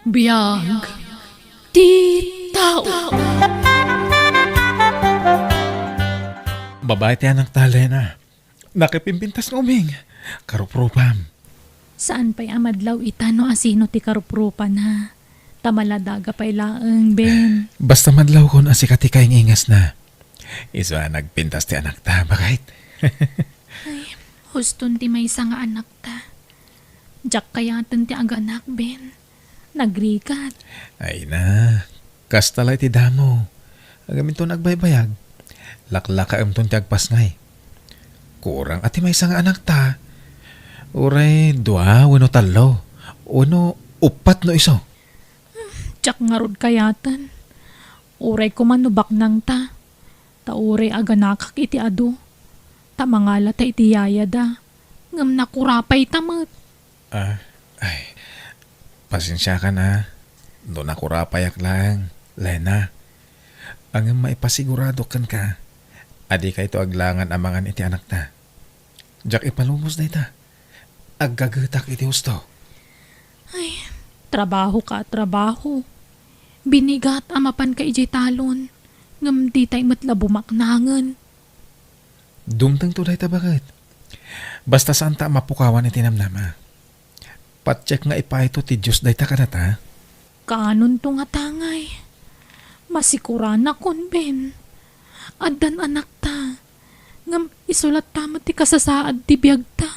Biyag ti tao. Babae ti anak talay na. Nakipimpintas ng uming. Karuprupam. Saan pa'y amadlaw itano asino ti karuprupa na? Tamaladaga pa'y laeng, Ben. Basta madlaw kon asikat ti kaing ingas na. Isa nagpintas ti anak ta, bakit? Huston ti may nga anak ta. Jak kayatan ti aganak, Ben. Nagrikat. Ay na, kastalay ti damo. Agamin to nagbaybayag. Laklaka ton ti agpasngay. Kurang ati may nga anak ta. Uray, dua, wano talo. Wano, upat no iso. Jak ngarod kayatan. Uray kumanubak nang ta. Tauray aganakak iti ado. Tamangala ta iti yaya da. Ngam nakurapay tamat. Ay, pasensya ka na. Doon ako rapayak lang. Lena, ang maipasigurado kan ka. Adi ka ito aglangan amangan iti anak ta. Jack ipalumos na ita. Aggagatak iti husto. Ay, trabaho ka, trabaho. Binigat amapan ka ijay talon. Ngam di tay matla bumaknangan. Dumtang tulay ta bakit? Basta saan ta mapukawan iti namnama. Patcheck nga ipa ito ti Diyos day ta kanata. Kanon to nga tangay. Masikura na kon, Ben. Adan anak ta. Ngam isulat tama ti kasasaad ti biyag ta.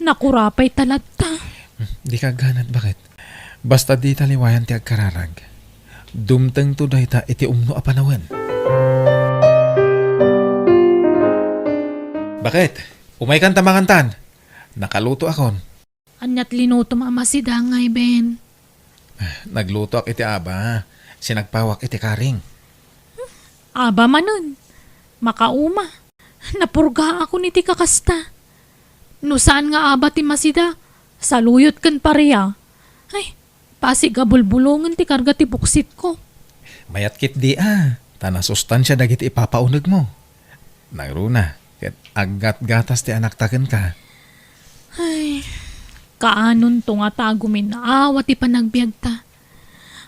Nakurapay talat ta. Di ka ganat bakit? Basta di taliwayan ti agkararag. Dumtang tulay ta iti umno a panawen. Bakit? Umay kan tamangantan. Nakaluto akon. Anyat linuto mamasida ngay, Ben. Nagluto ak iti aba. Sinagpawak iti karing. Aba manon. Makauma. Napurga ako ni ti kakasta. No saan nga aba ti masida? Saluyot kan pareya. Ay, pasigabulbulungan ti karga ti buksit ko. Mayat kit di Tanasustansya dagit ipapaunag mo. Nagruna. Ket aggat gatas ti anak taken ka. Ay, kaanon to nga tagumin na awa ti panagbiag ta.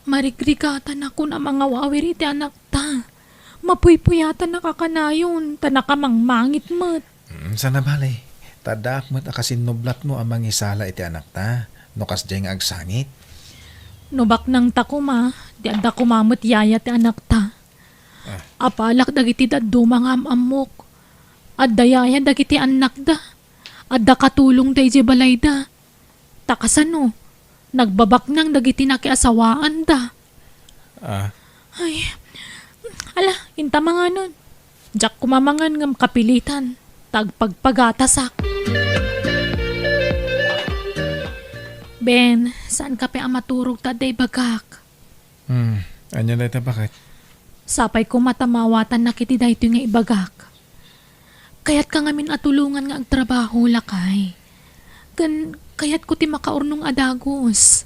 Marigrigatan ako na mga wawir iti anak ta. Mapuypuyatan nakakanayon, ta nakamangmangit mat. Sana balay. Tadak mo't akasinublat mo ang mangisala iti anak ta. Nukas diyang agsangit. Nubak nang takuma, di anda kumamot yaya ti anak ta. Apalak dagiti daddo mga amamok. Adda yaya dagiti anak da. Adda katulong da iti balay da. Takasano, nagbabak nang dagiti nakiasawaan da. Ay, ala, inta mga nun. Diyak kumamangan ngam kapilitan. Tagpagpagatasak. Ben, saan ka pa amaturog ta day bagak? Anya na ito bakit? Sapay ko matamawatan na kiti dahito nga ibagak. Kaya't ka ngamin atulungan nga ang trabaho lakay. Kaya't ko ti makaurnong adagos.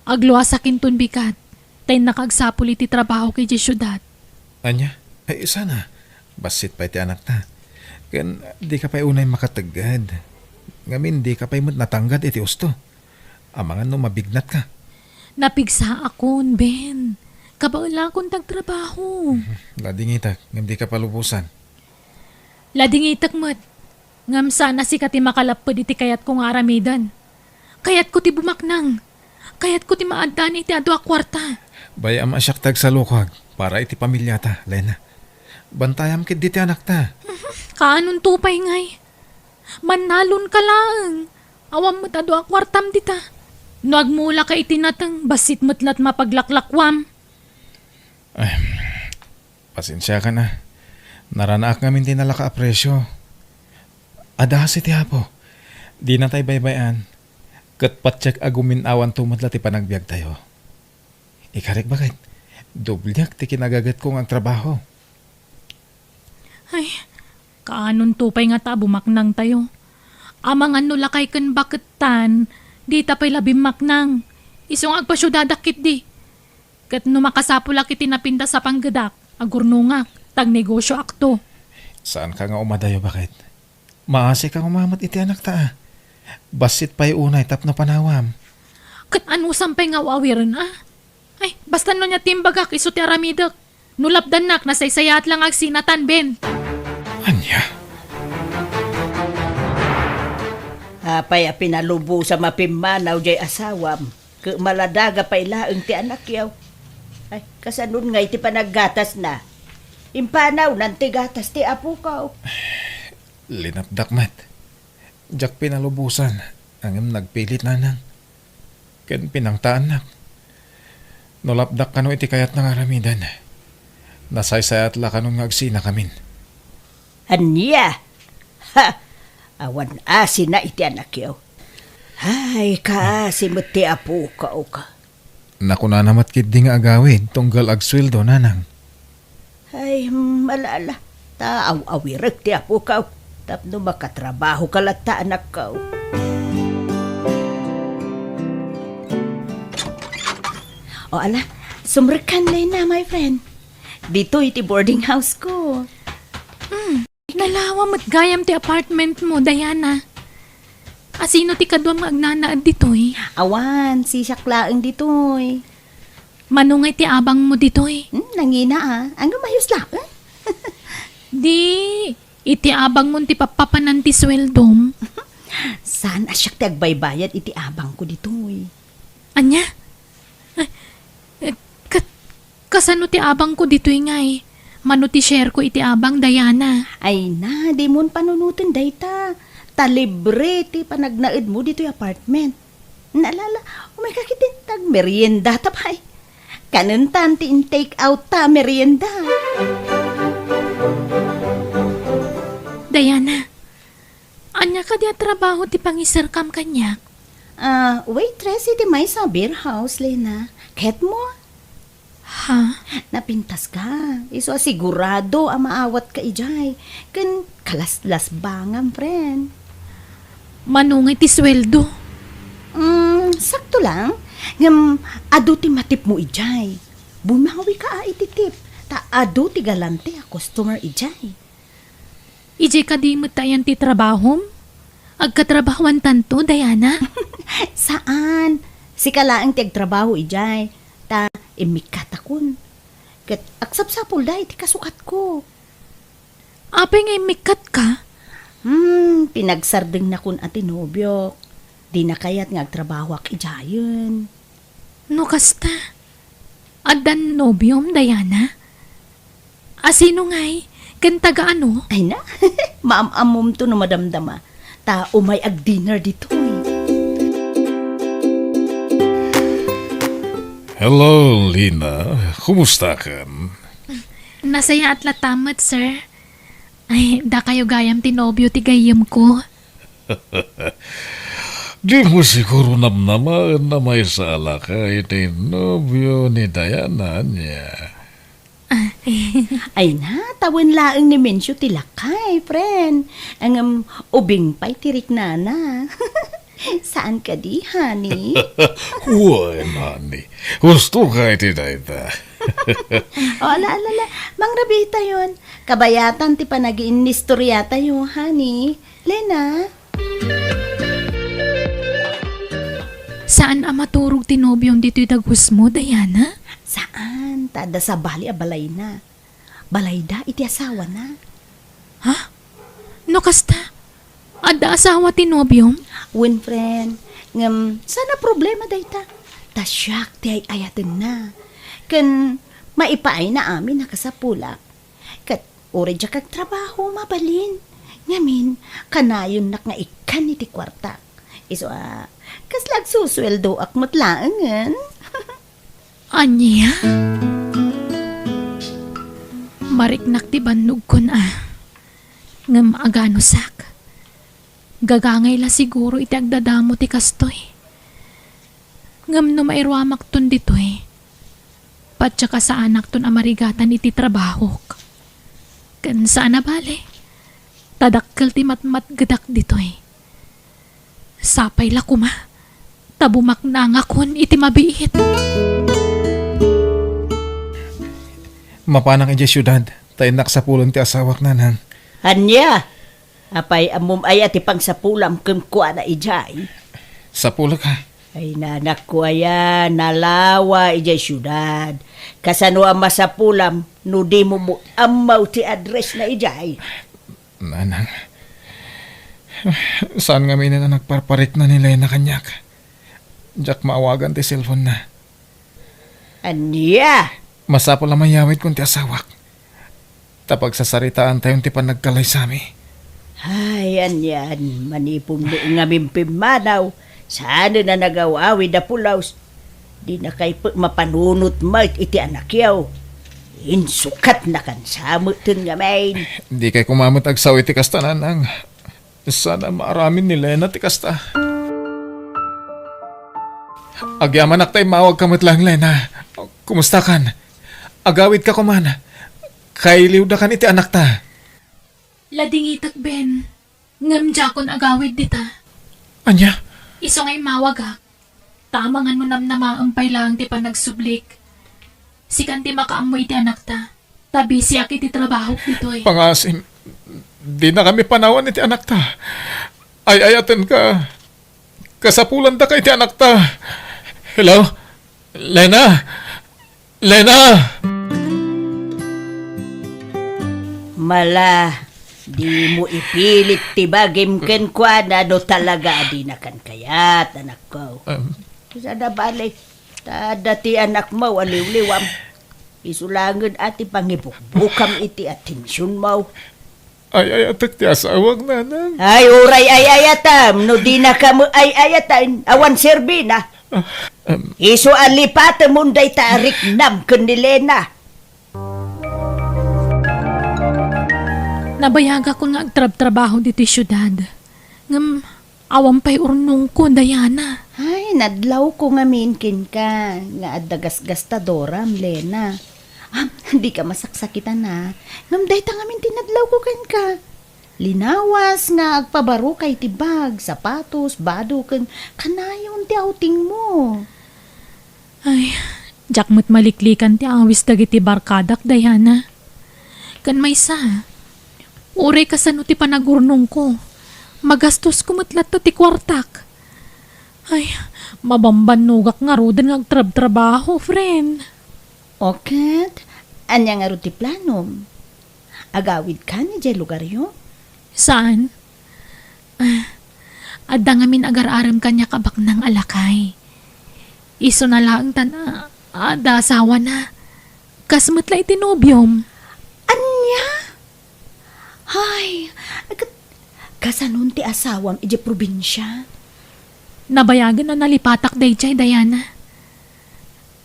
Agluwa sa kinton bikat. Tay nakagsapuli ti trabaho kay di syudad. Anya? Ay, sana. Basit pa iti anak ta. Kan di ka pa'y unay makatagad. Ngamin di ka pa'y natanggad iti usto. Amangan no mabignat ka. Napigsa akon, Ben. Kabaula akong tagtrabaho. Ladingitak, ngam di ka palubusan. Ladingitak mat. Ngam sana si kati makalapod iti kayat kong aramidan. Kayat ko ti bumaknang. Kayat ko ti maaddan iti ado a kwarta. Bayam asyak tag sa lukag para iti pamilya ta, Lena. Bantayam kit di ti anak ta. Kaanon tupay ngay. Manalon ka lang. Awam mo't ado a kwartam dita. Nagmula ka itinatang basit matlat mapaglaklakwam. Ay, pasensya ka na. Naranaak ngamin tinala ka apresyo. Adahas iti hapo. Di na tayo baybayan. Kat patsyag agumin awan tumatla ti panagbiag tayo. Ikarik bakit? Dublyak ti kinagagat kong ang trabaho. Ay, kaanon tupay nga ta bumaknang tayo. Amang ano lakay kan baketan, di tapay labing maknang. Isong agpasyudadakit di. Kat no makasapulak iti napinda sa panggadak, agurnungak, tag negosyo akto. Saan ka nga umadayo bakit? Maasi kang umamat iti anak ta. Basit pa'y unay tapno panawam. Kat ano sampay nga wawiran Ay, basta no niya timbagak iso ti aramidak. Nulapdan nak, nasaysayat lang ag sinatan, Ben. Anya? Apay a pinalubo sa mapimanaw jay asawam. Ke maladaga pa ilaeng ti anak yaw. Ay, kasanun nga iti panaggatas na. Impanaw nanti gatas ti apo ka. Linapdak mat. Jak pinalubusan. Ang nagpilit nanang. Ken pinangtaan nak. Nolapdak kano iti kayat ng aramidan. Nasaysayat la kanong agsina kamin. Anya? Ha! Awan asin na iti anak yaw. Ay, kaasi mo ti apo ka o ka. Nakuna namat kid di nga agawin tunggal agsweldo nanang. Ay, malala. Taaw-awirag ti apo ka. Tapno makatrabaho ka lata anak ka. O ala, sumrekan na my friend. Dito iti boarding house ko. Nalawa mo't gayam ti apartment mo, Diana. Asino ti kadwam nga agnanaad ditoy? Awan, si Saklaang ditoy. Manungay ti abang mo ditoy. Nangina Ang gumayos lang. Di, iti abang mo ti papapanan ti sweldom. Saan asyak ti agbaybayad iti abang ko ditoy. Anya? Ay, kasano ti abang ko ditoy ngay? Mano ti share ko iti abang, Diana. Ay na, di mon panunutin dayta. Talibre ti panagnaid mo dito yung apartment. Naalala, umay kakitin tag merienda tapay. Kanuntan ti in take out ta merienda. Diana, anya ka di trabaho ti pangisarkam kanya? Waitress iti may sa beer house, Lena. Ket mo? Ha? Napintas ka. Iso asigurado ang maawat ka ijay. Kan kalaslas bangam, friend. Manungay ti sweldo. Sakto lang. Ngam, ado ti matip mo ijay. Bumawi ka iti tip. Ta ado ti galante a customer ijay. Ije ka di mo tayan ti trabahom? Agkatrabahuan tanto, Diana? Saan? Si kalaang ti agtrabaho ijay. Ta imikatakon. Kat aksapsapol da iti kasukat ko. Apay ngay mikat ka? Pinagsardeng na kun ati nobyo. Di na kayat nga agtrabaho ak ijayon. No kasta. Adan nobyom, Diana? Asino ngay? Kan taga ano? Ay na, maam-amom to no madamdama. Ta umay ag dinner dito Hello, Lina. Kumusta kan? Nasaya at latamat, sir. Ay, da kayo gayam tinobyo ti gayam ko. Di mo siguro namnaman na may sala ka iti nobyo ni Diana niya. Ay na, tawin laeng ni Mensyo tilakay, friend. Ang ubing pa'y tirik na. Saan ka di, honey? Huwag, nani. Gusto ka iti dayta. Ala. Mang Rabita yon. Kabayatan ti panagiin ni storyata yun, honey. Lena? Saan maturog tinobyong dito'y dagus mo, Diana? Saan? Tada sa bali a balay na. Balay da, iti asawa na. Ha? No kasta? Ada asawa tinobyong? Win, friend. Ngam, sana problema dayta. Tasyak ti ay ayatin na. Kan maipaay na amin nakasapulak. Kat uri dya kag trabaho mabalin. Ngamin, kanayon nak nga ikan iti kwarta. Iso kaslag susweldo ak matlaangan. Anya? Mariknak ti bannog ko na. Ngam agano sak. Gagangay la siguro iti agdadamo ti kastoy. Ngam no mairwamak ton ditoy. Patsa ka sa anak ton amarigatan iti trabahok. Kan saan na bale? Tadakkel ti matmat gadak ditoy. Sapay la kuma. Tabumak na nga kun iti mabiit. Mapanang iti syudad. Tayo naksapulang ti asawak nanang. Anya? Apay amum ay ati pang sapulam kum kuha na ijay. Sapula ka. Ay nanak ko aya, nalawa ija syudad. Kasano ang masapulam, no di mo mo amaw ti address na ijay. Nanang, saan nga may na nagparparit na nila na kanyak? Jack maawagan ti cellphone na. Anya? Masapol na mayawit kung ti asawak. Tapag sasaritaan tayong ti panagkalay sami. Ay, anyan, manipong noong ngamimpim manaw. Sana na nagawawid na pulaws. Di na kay mapanunot mo iti anak yaw. Insukat na kan samutin nga main. Di kay kumamot agsaw iti kasta nanang. Sana maaramin ni Lena ti kasta. Agyaman ak tayo mawag kamot lang, Lena. Kumusta kan? Agawid ka kuman. Kailiw da kan iti anak ta. Ladingitak, Ben. Ngamdya kon agawid dita. Anya? Iso ngay mawag ha. Tamangan mo namnamaampay lang ti panagsublik. Sikan ti makaamoy ti anak ta. Tabi siya kiti trabaho dito eh. Pangasim, di na kami panawan iti anak ta. Ay-ayaten ka. Kasapulan da ka iti anak ta. Hello? Lena? Lena? Mala, di mo ipilit ti bagim ken kwa na do talaga di na kan kayat anak ko. Sada balik, tada ti anak mo aliw-liwam. Isulangan ati pangibukbukam iti atensyon mo. Ay-ayatek ti asawag nanang. Ay, uray ay-ayatam, no di na ka mo ay-ayatan, awan serbina. Isu alipata munday tarik nam ken ni Lena. Nabayaga ko nga agtrab-trabaho dito syudad. Ngam, awam pa'y urnong ko, Diana. Ay, nadlaw ko nga minkin ka, nga adagas-gastadoram, Lena. Hindi ka masaksakitan na. Ngam day ta nga min tinadlaw ko kan ka. Linawas nga agpabaro kay tibag, sapatos, bado, kan kanayon ti outing mo. Ay, jakmat maliklikan ti awis dagiti barkadak, Diana. Kan may sa, ure ka sa ti panagurnong ko. Magastos ko matlat ti kwartak. Ay, mabambanugak nga rodan nga agtrab-trabaho, friend. Okay, anya nga ro ti planom? Agawid ka ni jay lugar yo? Saan? Adda nga min agar-aram kanya kabak ng alakay. Iso na lang ada asawa na. Kasmatla itinobyom. Anya? Ay, kasanon ti asawam ije probinsya? Nabayagan na nalipatak day chay, Diana.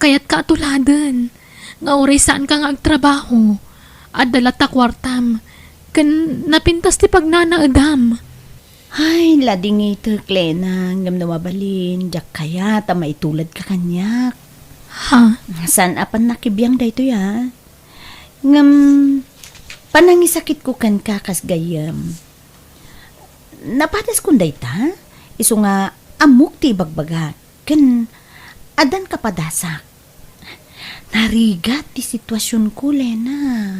Kaya't kaatuladan. Nga oray saan ka nga agtrabaho. At dalata kwartam. Kan napintas ti pagnanaadam. Ay, lading ito, Klena, ngam nawabalin, jak kaya, ta maitulad ka kanyak. Ha? San apan nakibiyang da ito ya? Ngam, panangisakit ko kan kakas gayam. Napatas kong da ita, iso nga amok ti bagbaga, kan adan kapadasak. Narigat ti sitwasyon ko, Lena.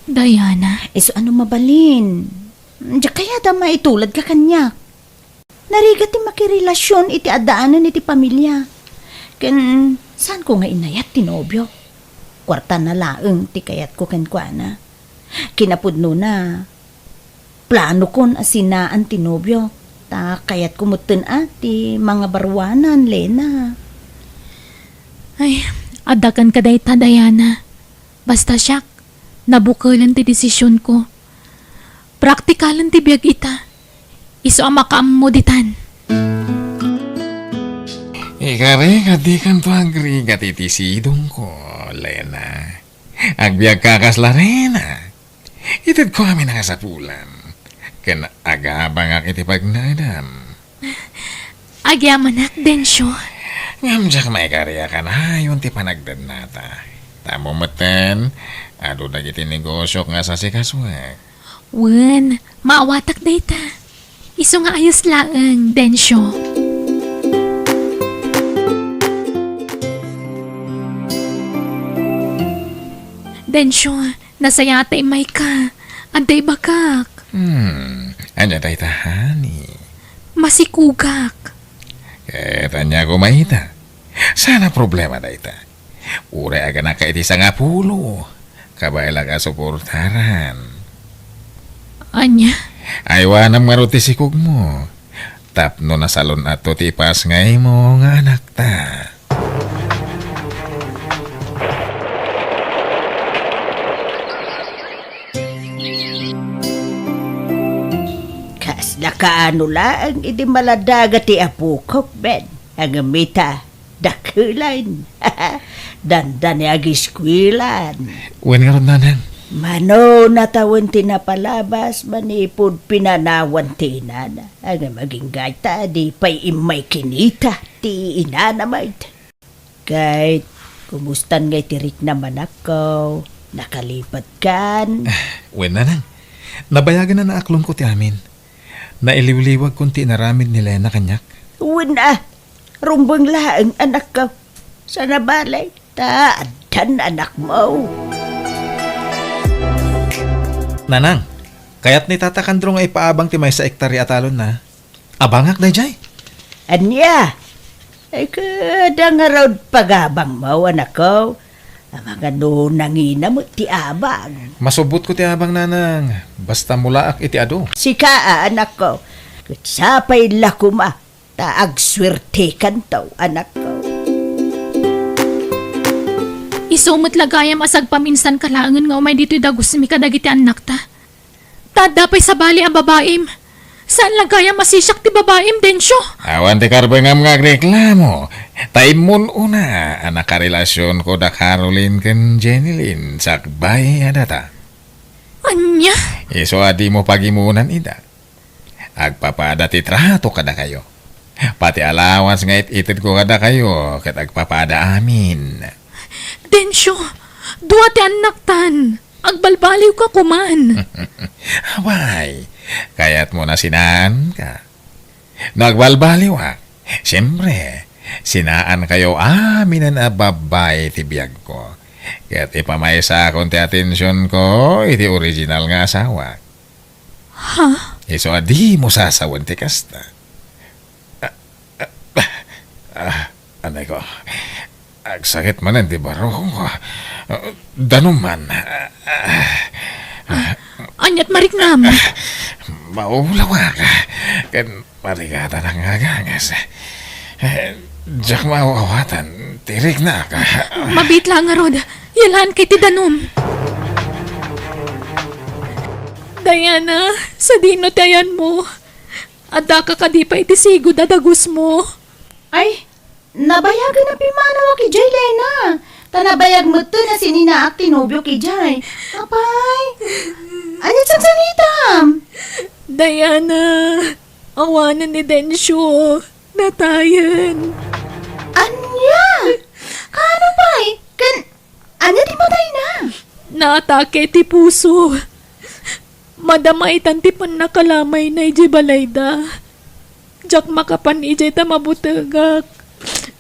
Diana. Iso ano mabalin? Diya kaya da maitulad ka kanyak. Narigat ti makirelasyon iti adaanan iti pamilya. Kan saan ko nga inayat ti nobyo? Kwarta na laeng ti kayat ko kan na. Kinapudno na. Plano kon asinaan ti nobyo. Ta kayat kumuten ti mga barwanan, Lena. Ay, adakan ka day ta, Diana. Basta siyak, nabukalan ti desisyon ko. Praktikalan ti biyag ita. Iso ang makaamoditan. Ikari ka di kan to agri ka titisidong ko, Lena. Agbiag kakas la rena. Itid ko kami nakasapulan. Kan agabang ak iti pagnadam. Agyamanak, Densyo. Ngamjak may karya ka na yun ti panagdan nata. Tamo matan, ado dagiti negosyo nga sa sikaswag. Wen, maawatak day ta. Iso nga ayos laeng, Densyo. Densyo, nasayatay may ka. Anday bakak. Anya day tahani. Masikugak. Kaya niya kumahita. Sana problema da ita. Ure aga na ka iti sa nga pulo. Kabaila ka suportaran. Anya, Aywanam maruti si kugmo. Tapno na salon ato tipas ngay mo nga anak ta. Kasla kaano lang, hindi maladaga ti apukok, Ben. Ang mita, dakulan. Dandan ni agiskwilan. Wen nga ron nanang. Mano natawan tinapalabas, manipod pinanawan tinan. Ang maging gata, di pa'y imay kinita, ti inanamay. Kahit kumustan ngay tirik naman ako, nakalipat kan. Wen nanang, nabayagan na naaklong ko ti amin. Nailiwliwag kunti naramid ni Lena kanyak. Una, rumbang laang anak ko. Sa nabalay, taadan anak mo. Nanang, kayat ni Tata Kandrong ay paabang ti may sa ektarya atalon na. Abangak na jay. Anya, ay kada nga raw pagabang mo, anak ko. Ang mga nangina mo, ti abang. Masubot ko ti abang nanang. Basta mulaak iti ado. Sika, anak ko. Kutsapay lakuma, taag swerte kanto, anak ko. isumot lagayam asag paminsan kalaangan nga umay dito'y dagos mi kadagiti anak ta. Tadapay sa bali ang babaim. Saan lagayam masisyak ti babaim, Densyo? Awan ti karba nga mga reklamo. Taimun una, anak karelasyon ko da Caroline ken Jenilyn sakbay adata. Anya? Iso adi mo pagimunan ida. Agpapada ti trato kada kayo. Pati allowance nga itid ko kada kayo ket agpapada amin. Densyo, duwa ti anak tan. Agbalbaliw ka kuman. Abay, kaya't mo na sinaan ka. Nagbalbaliw ha. Siyempre, sinaan kayo amin na babay ti biyag ko. Kaya't ipamaysa akong ti atensyon ko iti original nga asawa. Ha? Iso adi mo sasawan ti kasta. Anay ko, agsakit man ang di baro ko. Danuman. Anyat mariknam. Maulawa ka. Kan marigata ng agangas. Diyak mawawatan. Tirik na ka. Mabit lang nga rod. Yalan kay ti danom. Diana, sa dino tayan mo. Ada ka kadipa iti sigo dadagos mo. Ay, nabayagan na pimanawa ki Jay, Lena. Tanabayag mo to na sininaak tinubyo ki Jay. Apay, ano sa sanitam? Diana, awanan ni Densyo. Natayan. Anya? Kano pa'y? Anya di patay na? Naatake ti puso. Madamaitan ti panakalamay na iji balayda. Jak makapan iji ta mabutagak.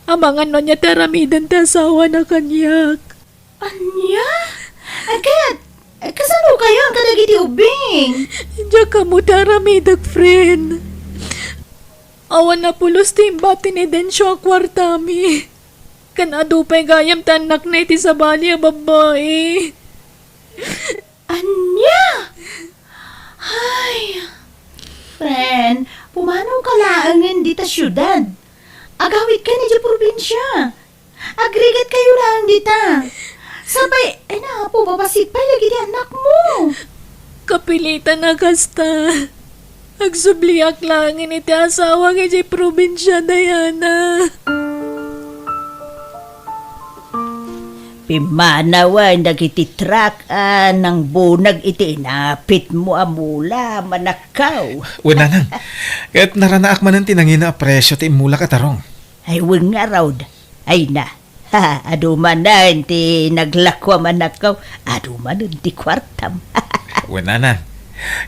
Amangan no niya taramidan ta asawa na kanyak. Anya? Agad, kasano kayo ang kadagiti ubing? Jak kamu taramidag, friend. Awan na pulos ti imbati ni Densyo ang kwartami. Kanado pa'y gayam tanak na iti sa bali a babae. Anya? Ay, friend, pumanong kalaangan dita syudad. Agawit ka ni di probinsya. Agrigat kayo lang dita. Sabay, ay na po, babasipay lagi di anak mo. Kapilitan na kasta. Agsubliak lang iti asawa nga di probinsya, Diana. Pimanawan dagiti trak ng bunag iti inapit mo amula manakaw. Wala nang. Kahit naranaak man ang tinangina a presyo ti imula katarong. Ay weng nga raw. Ay na. Ha, aduman na ti naglakwa manakaw. Aduman ti kwartam. Wala nang.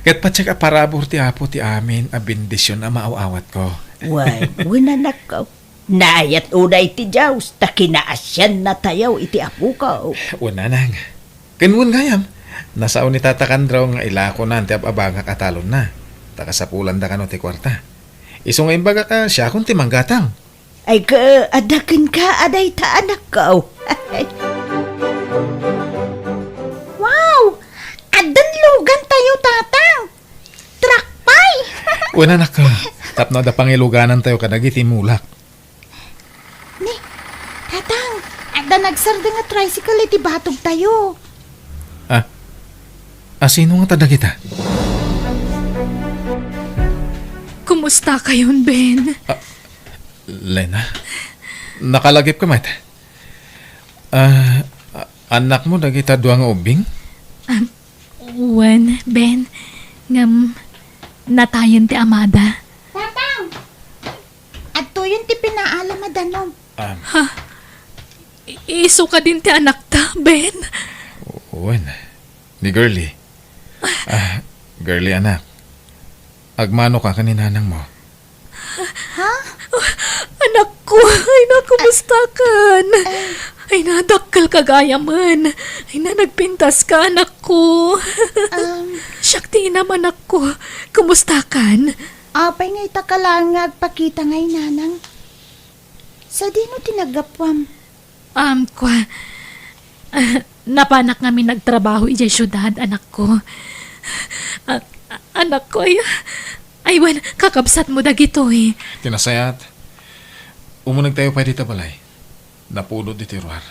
Kahit patsyak a parabor ti apo ti amin a bendisyon a maaawat ko. Why, wala nakaw. Nayat unay ti Diyos, ta kinaasyan na tayaw iti apo ko. Wala nang. Kanwan gayam. Nasaon ni Tata Kandraw nga ilako na ti ababanga katalon na. Takasapulan da kano ti kwarta. Iso nga imbaga ka siya kung ti manggatang. Ay adakan ka, aday ta anak ko. Wow! Adan lugan tayo, tatang. Trakpay! Una na ka. Tapno da pangiluganan tayo kadagiti mulak. Ni, tatang, adan nagsarda nga tricycle iti batog tayo. Sino nga tada kita? Kumusta kayon, Ben? Lena, nakalagip ka mat. Anak mo dagita duang ubing? Wen, Ben, ngam natayan ti Amada. Tatang! Ato yun ti pinaalam madanom. Iso ka din ti anak ta, Ben. Uwan, ni Girlie. Girlie anak, agmano ka kaninanang mo? Anak ko, ay na, kumusta kan? Ay na, dakkel kagaya man. Ay na, nagpintas ka, anak ko. Shakti naman anak ko. Kumusta kan? Apay ngay takalangat pakita ngay nanang. Sa di no tinagapwam. Napanak kami nagtrabaho ijay syudad, anak ko. Anak ko, ay wan, kakabsat mo dagito eh. Tinasayat. Umunag tayo pa dito balay. Napulot di tiruar.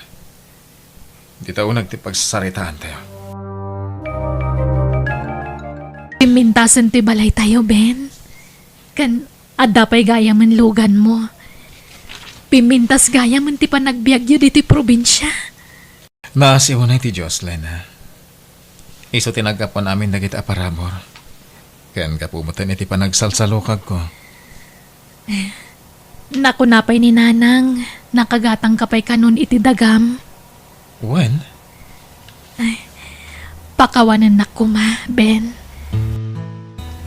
Di tayo nagtipagsasaritaan tayo. Pimintasan ti balay tayo, Ben. Kan, adapay gaya man lugan mo. Pimintas gaya man ti panagbiagyo diti probinsya. Naasiwanay ti Diyos, Lena. Iso tinagkapan namin dagit aparamor. Kan kapumutan iti panagsalsalukag ko. Nakunapay ni Nanang, nakagatang kapay kanon iti dagam. When? Pakawanan na kuma, Ben.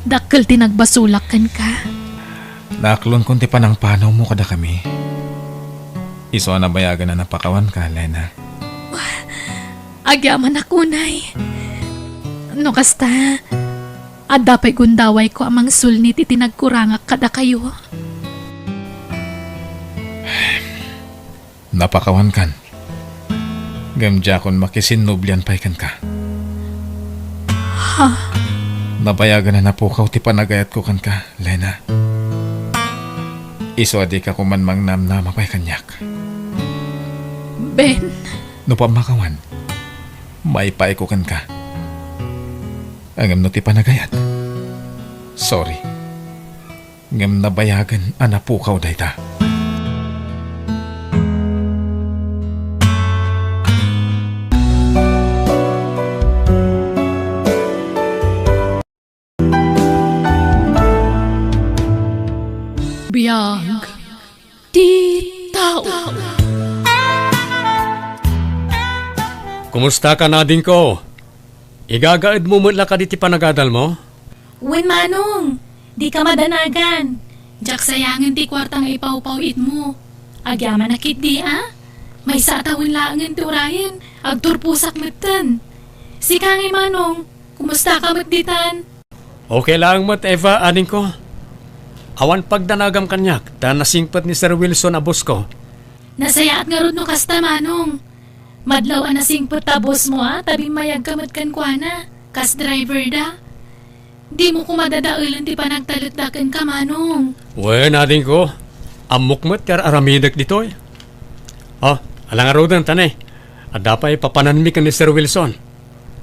Dakkel tinagbasulakan ka. Naaklon kunti pa ng panaw mo kada kami. Iso na bayagan na napakawan ka, Lena. Agyaman ako, Nay. No kasta, adapay gundaway ko amang sulnit itinagkurangak kada kayo. Napakawan kan. Gamdya kon makisinnublian pa'y kan ka. Nabayagan na napukaw ti panagayat ko kan ka, Lena. Iso adi ka kumanmang namnama pa'y kanyak. Ben, No pamakawan, may paay ko kan ka. Angam no ti panagayat. Sorry. Ngam nabayagan anapukaw dayta. biyag ti tao. Kumusta ka na din ko? Igagaad mo mula ka diti panagadal mo? Wen manong, di ka madanagan. Jak sayangan ti kwartang ipaw-pawit mo. Agyaman nakit di May satawin laangan ti urayan, agturpusak matan. Si Kangi manong, kumusta ka matditan? Okay lang mat Eva aning ko. Awan pagdanagam kanyak, ta nasingpat ni Sir Wilson abos ko. Nasayaat nga ron no kasta manong. Madlaw ang nasingpot tabos mo tabi mayag kamat kan kuana, kas driver da. Di mo kumadadaulan ti panagtalutdakan ka manong. Wen aning ko, amok mat kar aramidak dito eh. Alang arodan tanay. At dapay papananmi ka ni Sir Wilson.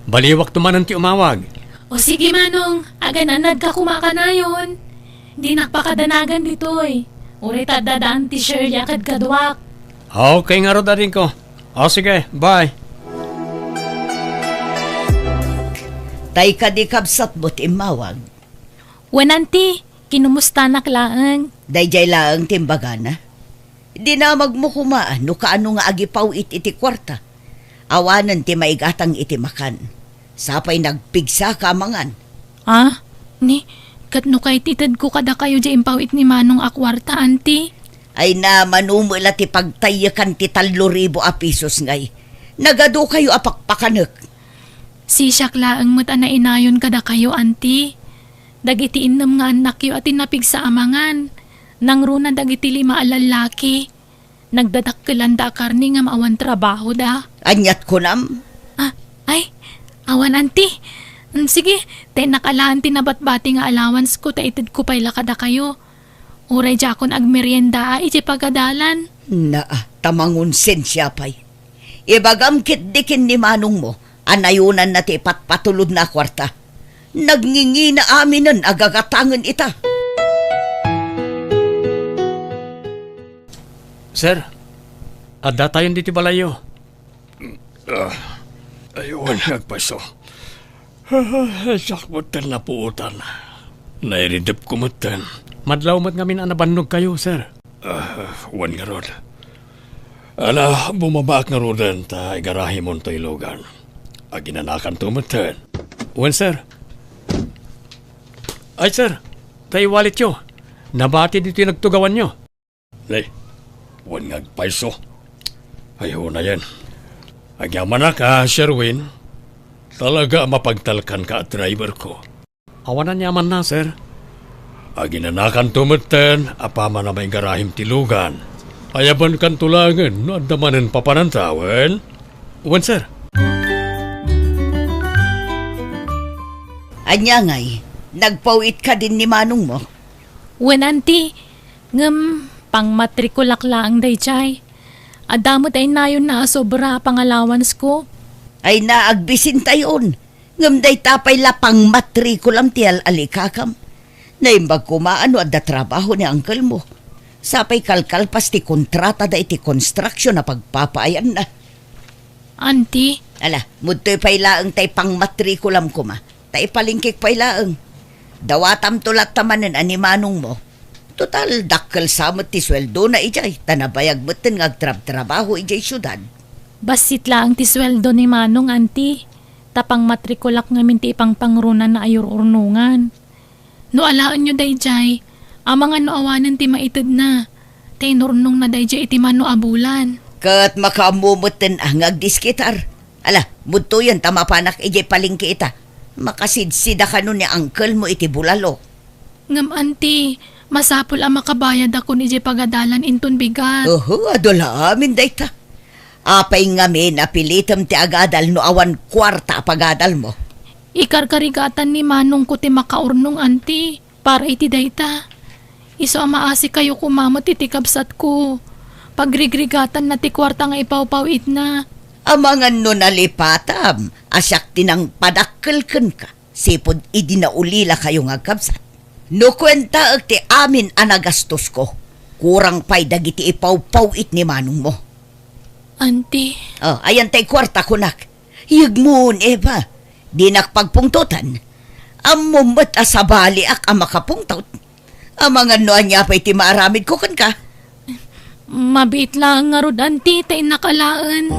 Baliwak tumanan ti umawag. O sige manong, agananad ka kumaka na yun. Di nakpakadanagan dito eh. Ulit at dadaan ti Shirley akad kadwak. Okay nga ro din ko. Sige, bye. Tay ka di kabsat mo't imawag. Wananti, kinumusta naklaan. Dayjay laang timbagana. Di na magmukumaan no kaano nga agipaw iti kwarta. Awanan ti maigatang iti makan. Sapay nagpigsa ka mangan. Ni, katno kay titad ko kada kayo di impawit ni Manong akwarta, anti. Ay na manumula ti pagtayakan ti 3,000 a pisos ngay. Nagado kayo apakpakanek. Si laang mo't na inayon kada kayo, anti. Dagiti innam nga anak yo at tinapig sa amangan. Nang runa dagiti 5 a lalaki. Nagdadakkelan da karni nga maawan trabaho da. Anyat ko nam. Ah, ay, awan auntie. Sige, tay nakalaan tinabat-bati nga allowance ko, taitid ko pa'y lakada kayo. Uray jakon agmerienda, iti pagadalan. Tamangun sensya pa'y. Ibagam kitdikin ni manong mo, anayunan na ti patpatulod na kwarta. Nagngingi na aminan agagatangan ita. Sir, adda tayon dito balayo. Ayun, nagpaso. Sakbutan na puutan. Nairidip ko matan. Madlaw mat ngamin anabannog kayo, sir. Wan nga rod. Ala, bumabak nga rodan ta igarahi mon to ilogan. Aginanakan to matan. Wan, sir. Ay, sir. Tayo walit yo. Nabati dito yung nagtugawan nyo. Lay, wan nga paiso. Ayaw na yan. Agyaman na ka, Sherwin. Talaga mapagtalkan ka at driver ko. Awanan yaman na, sir. Aginanakan tumatan, apama na may garahim tilugan. Ayaban kan tulangan, no andamanan papanantawan. Uwan, sir. Anya ngay, nagpawit ka din ni manong mo. Wen auntie, pang matrikulak laang day chay. Adamot ay nayon na sobra pang allowance ko. Ay naagbisin tayon. Ngamday tapay lapang matrikulam tiyal alikakam. Naimbag kumaano at da trabaho ni uncle mo. Sapay kalkalpas ti kontrata da iti construction na pagpapaayan na. Auntie, Ala, mudto'y pailaang tay pang matrikulam ko ma. Tay palingkik pailaang. Dawatam tulat tamanan animanong mo. Total, dakkel samot ti sweldo na ijay. Tanabayag moten ngagtrab-trabaho ijay syudad. basit lang ti sweldo ni Manong auntie. Tapang matrikulak ngamin ti ipang pangrunan na ayor urnungan. No alaan nyo dayjay, amang ano awanan ti maitid na. Tay nurnong na dayjay iti mano abulan. Kat makaamumutin ang agdiskitar. Ala, mudto yan tamapanak ijay palingki ita. Makasidsida ka nun ni uncle mo iti bulalo. Ngam auntie, masapul ang makabayad ako ni Jay pagadalan inton bigat. Adola amin dayta. Apay ngamin napilitam ti agadal no awan kwarta pagadal mo. Ikarkarigatan ni Manong ko ti makaurnong auntie, para iti dayta. Iso ang maasi kayo kumamot iti kabsat ko. Pagrigregatan na ti kwarta nga ipawpawit na. Amangan no nalipatam, asyak tinang padakkelken ka. Sipod idinaulila kayo nga kabsat. No kwenta ti amin anagastos ko. Kurang pay dagiti ipawpawit ni manong mo. Auntie, Oh, ayan tay kwarta kunak. Higmoon eba. Di nakpagpungtutan. Amumot asabali ak ang makapungtot. Amangan no anya pa'y ti maaramid ko kan ka. mabit lang nga rod auntie, tay nakalaan.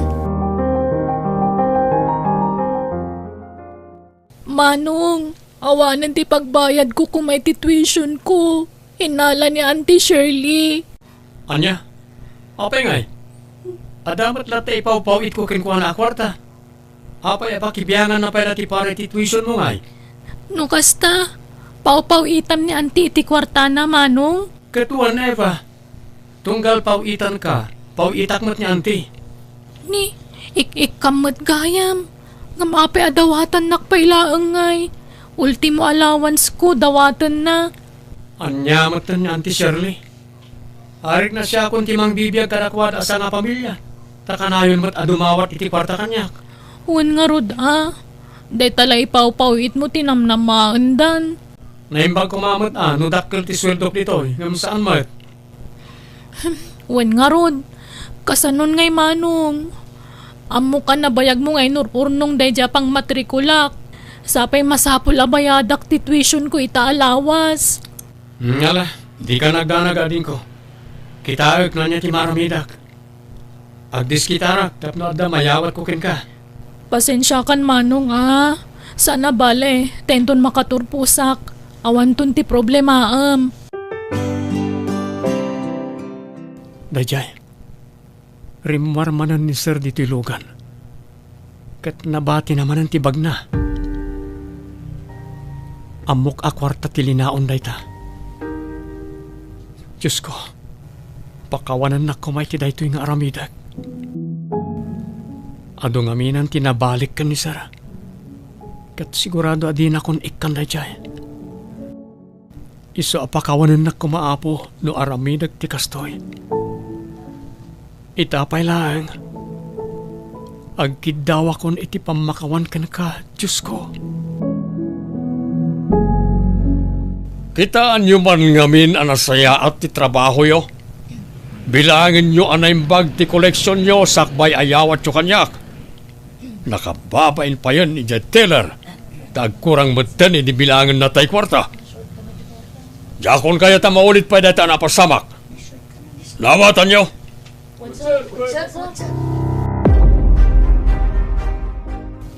Manong, awanan ti pagbayad ko kung may ti tuition ko. Hinala ni Auntie Shirley. Anya? Apay ngay? Adamat lahat ay ipawpawit ko kinkuha na kwarta. Apay pakibiyangan na pala ti para ti tuition mo ngay. No kasta, pawpawitam ni Auntie iti kwarta na Manong. Ketuan na Eva. Tunggal pawitan ka, pawitak mo't ni auntie. Ni, ik-kamot gayam. Ngamape adawatan nakpailaang ngay. Ultimo allowance ko, dawatan na. Anya mo't ni auntie Shirley. Arik na siya kung timang bibiyag karakwad asa nga pamilya. Takanayon mo't adumawat iti kwarta kanyak. Uwan nga rod Day talay pawpawit mo tinamnamaan dan. Naimbag kumamot no dakkel ti sweldo plitoy. Ngam saan mo't? Uwan nga rod. Kasanon ngay Manong. Amo ka na bayag mo ngay nururnong day pang matrikulak. Sapay masapul abayadak ti tuition ko itaalawas. Ngala, di ka nagdanagadin ko. Kitaag na niya ti maramidak. Agdis kitarak, tapno adda mayawat ko kin ka. Pasensya kan Manong Sana bale, tenton makaturpusak. Awan ton ti problemaam. Dayjay, rimarmanan ni Sir dito ilugan. Kat nabati naman ang tibag na. Amok akwarta tilinaon dayta. Diyos ko, pakawanan na kumay ti daytoy nga aramidag. Ado nga minan tinabalik ka ni Sara. Kat sigurado adin akong ikan na dyan. Iso apakawanan na kumaapo no aramidag ti kastoy. Itapay lang. Agkidaw akon iti pamakawan ka na ka, Diyos ko. Kitaan nyo man ngamin anasaya at ti trabaho yo. Bilangin nyo anaimbag ti koleksyon nyo sakbay ayawat yo kanyak. Nakababain pa yan ni Jet Taylor. Tagkurang matan ni bilangin na tay kwarta. Jakon kaya ta maulit pa data napasamak. Lawatan nyo.